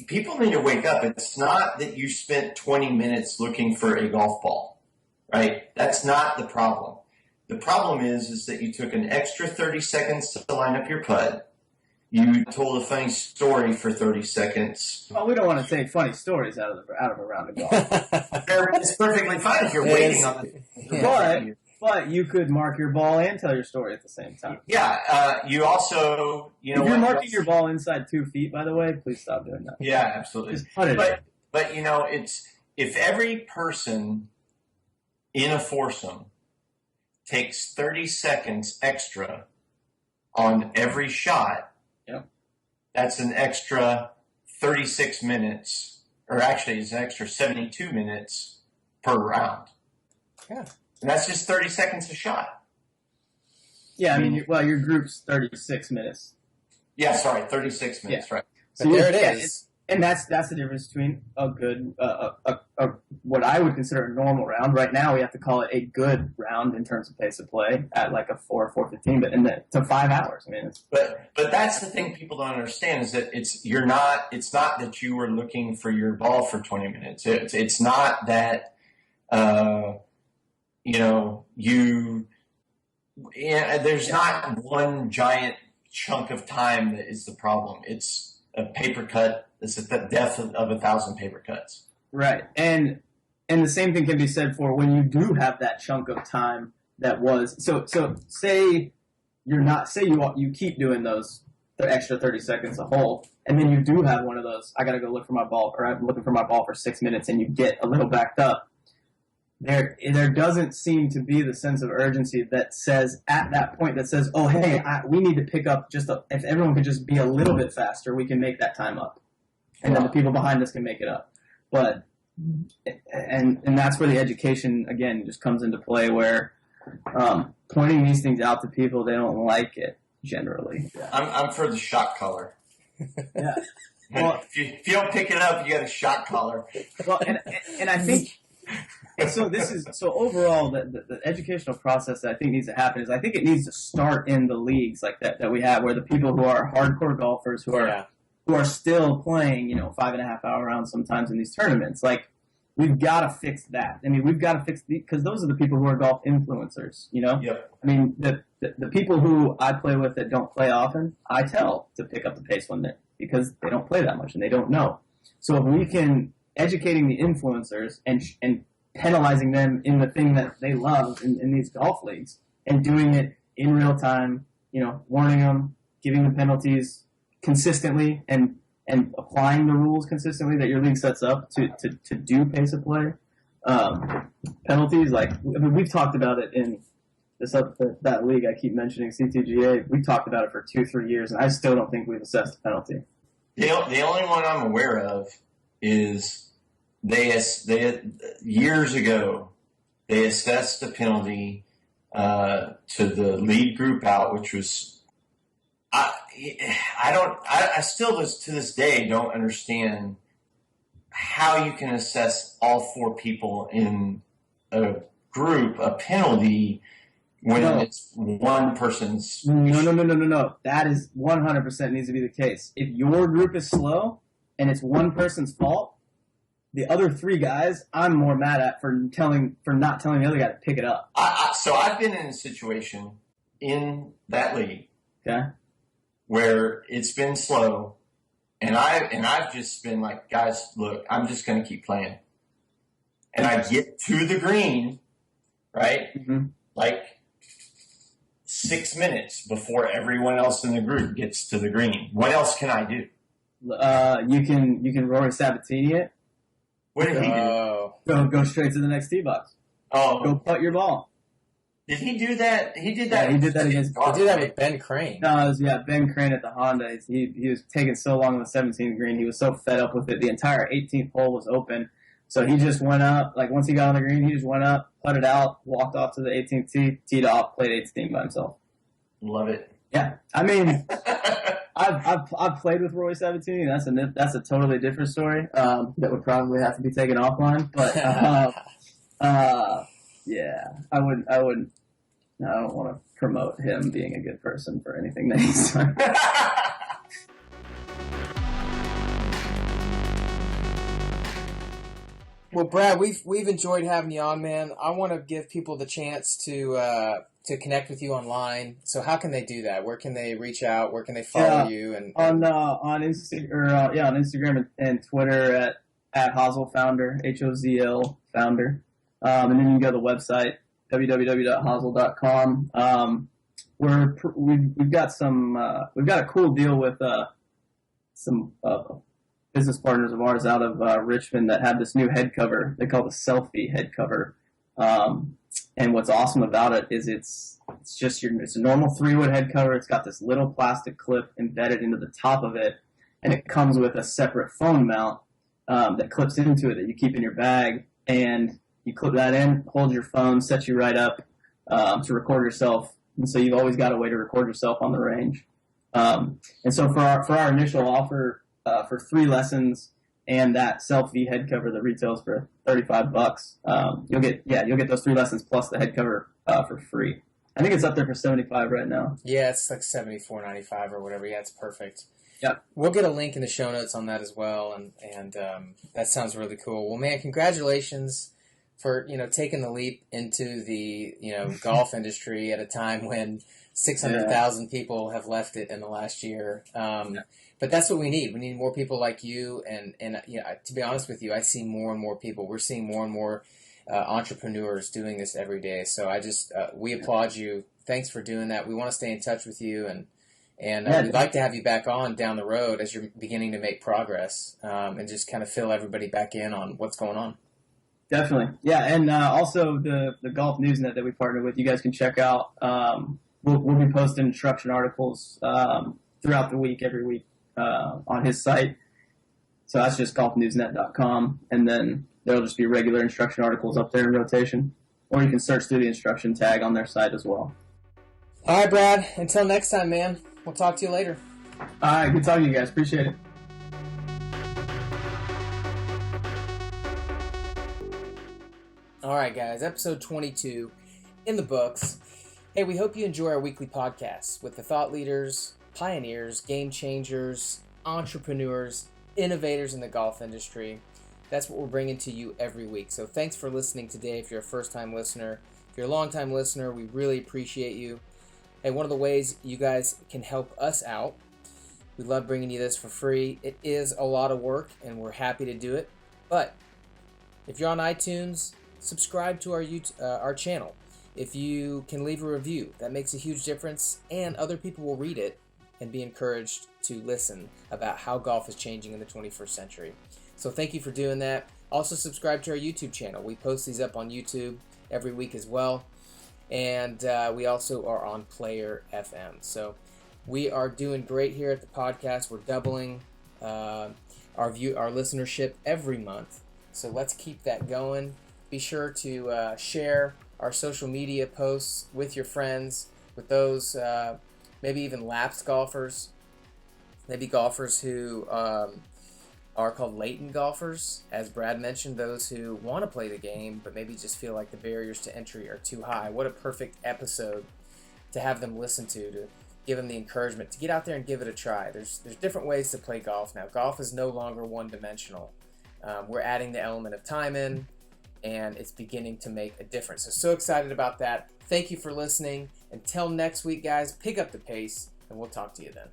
People need to wake up. It's not that you spent 20 minutes looking for a golf ball, right? That's not the problem. The problem is that you took an extra 30 seconds to line up your putt. You told a funny story for 30 seconds. Well, we don't want to take funny stories out of a round of golf. It's perfectly fine if you're waiting on it. But you could mark your ball and tell your story at the same time. Yeah. You also, if you're marking your ball inside 2 feet, by the way, please stop doing that. Yeah, absolutely. Just put it in. But it's if every person in a foursome takes 30 seconds extra on every shot, that's an extra 36 minutes, or actually it's an extra 72 minutes per round. Yeah. And that's just 30 seconds a shot. Yeah, I mean, your group's 36 minutes. Yeah, sorry, 36 minutes, right. So there it is. And that's the difference between a good, what I would consider a normal round. Right now, we have to call it a good round in terms of pace of play at like a 4:15, but to 5 hours. I mean, but that's the thing people don't understand is that it's not that you were looking for your ball for 20 minutes. It's not that there's not one giant chunk of time that is the problem. It's a paper cut. It's the death of 1,000 paper cuts. Right. And the same thing can be said for when you do have that chunk of time that was so say you keep doing those the extra 30 seconds a hole, and then you do have one of those, I got to go look for my ball, or I'm looking for my ball for 6 minutes, and you get a little backed up. There doesn't seem to be the sense of urgency that says, at that point, that says, oh, hey, we need to pick up if everyone could just be a little bit faster, we can make that time up. And then the people behind us can make it up. But, and that's where the education, again, just comes into play, where pointing these things out to people, they don't like it, generally. I'm for the shot collar. Yeah. Well, if you don't pick it up, you got a shot collar. Well, and I think... So overall, the educational process that I think needs to happen is, I think it needs to start in the leagues like that we have, where the people who are hardcore golfers who are still playing, 5.5 hour rounds sometimes in these tournaments. Like, we've got to fix that. I mean, we've got to fix because those are the people who are golf influencers. Yep. I mean, the people who I play with that don't play often, I tell to pick up the pace limit because they don't play that much and they don't know. So if we can educating the influencers and penalizing them in the thing that they love in these golf leagues, and doing it in real time, warning them, giving them penalties consistently, and applying the rules consistently that your league sets up to do pace of play. Penalties, we've talked about it in that league I keep mentioning, CTGA. We've talked about it for 2-3 years, and I still don't think we've assessed the penalty. The only one I'm aware of is they years ago they assessed the penalty to the lead group out, which was I still to this day don't understand how you can assess all 4 people in a group a penalty when it's one person's. No. That is 100% needs to be the case. If your group is slow and it's one person's fault, the other 3 guys, I'm more mad at for not telling the other guy to pick it up. So I've been in a situation in that league, okay, where it's been slow, and I've just been like, guys, look, I'm just going to keep playing, and I get to the green, right, like 6 minutes before everyone else in the group gets to the green. What else can I do? You can Rory Sabatini it. What did he do? Go straight to the next tee box. Oh, go putt your ball. Did he do that? He did that. Yeah, he did that against. He did that with Ben Crane. No, it was Ben Crane at the Honda. He was taking so long on the 17th green. He was so fed up with it. The entire 18th hole was open, so he just went up. Like, once he got on the green, he just went up, putted out, walked off to the 18th tee, teed off, played 18 by himself. Love it. Yeah, I mean. I've played with Roy Sabatini. That's a totally different story. That would probably have to be taken offline. But yeah, I wouldn't. I don't want to promote him being a good person for anything that he's done. Well, Brad, we've enjoyed having you on, man. I want to give people the chance to connect with you online. So how can they do that? Where can they reach out? Where can they follow you? And on Instagram and Twitter at Hozl Founder, HOZL Founder, and then you can go to the website www.hozl.com. We've got a cool deal with some business partners of ours out of Richmond that have this new head cover. They call it the Selfie head cover. And what's awesome about it is it's a normal 3-wood head cover. It's got this little plastic clip embedded into the top of it, and it comes with a separate phone mount that clips into it that you keep in your bag. And you clip that in, hold your phone, sets you right up to record yourself. And so you've always got a way to record yourself on the range. And so for our initial offer for 3 lessons and that Selfie head cover that retails for $35, you'll get those 3 lessons plus the head cover for free. I think it's up there for $75 right now. Yeah, it's like $74.95 or whatever. Yeah, it's perfect. Yeah, we'll get a link in the show notes on that as well, and that sounds really cool. Well, man, congratulations for taking the leap into the golf industry at a time when 600,000 people have left it in the last year. But that's what we need. We need more people like you. And to be honest with you, I see more and more people. We're seeing more and more entrepreneurs doing this every day. So we applaud you. Thanks for doing that. We want to stay in touch with you, and And Yeah, we'd like to have you back on down the road as you're beginning to make progress, and just kind of fill everybody back in on what's going on. definitely. Yeah, and also the Golf Newsnet that we partnered with, you guys can check out. We'll be posting instruction articles throughout the week, every week on his site. So that's just golfnewsnet.com, and then there'll just be regular instruction articles up there in rotation. Or you can search through the instruction tag on their site as well. All right, Brad. Until next time, man. We'll talk to you later. All right, good talking to you guys. Appreciate it. All right, guys. Episode 22 in the books. Hey, we hope you enjoy our weekly podcasts with the thought leaders, pioneers, game changers, entrepreneurs, innovators in the golf industry. That's what we're bringing to you every week. So thanks for listening today. If you're a first-time listener, if you're a long-time listener, we really appreciate you. Hey, one of the ways you guys can help us out, we love bringing you this for free. It is a lot of work, and we're happy to do it. But if you're on iTunes, subscribe to our channel. If you can leave a review, that makes a huge difference, and other people will read it and be encouraged to listen about how golf is changing in the 21st century. So thank you for doing that. Also subscribe to our YouTube channel. We post these up on YouTube every week as well. And we also are on Player FM. So we are doing great here at the podcast. We're doubling our listenership every month. So let's keep that going. Be sure to share our social media posts with your friends, with those maybe even lapsed golfers, maybe golfers who are called latent golfers, as Brad mentioned, those who want to play the game but maybe just feel like the barriers to entry are too high. What a perfect episode to have them listen to give them the encouragement to get out there and give it a try. There's different ways to play golf now. Golf is no longer one-dimensional. We're adding the element of time in, and it's beginning to make a difference. So excited about that. Thank you for listening. Until next week, guys, pick up the pace, and we'll talk to you then.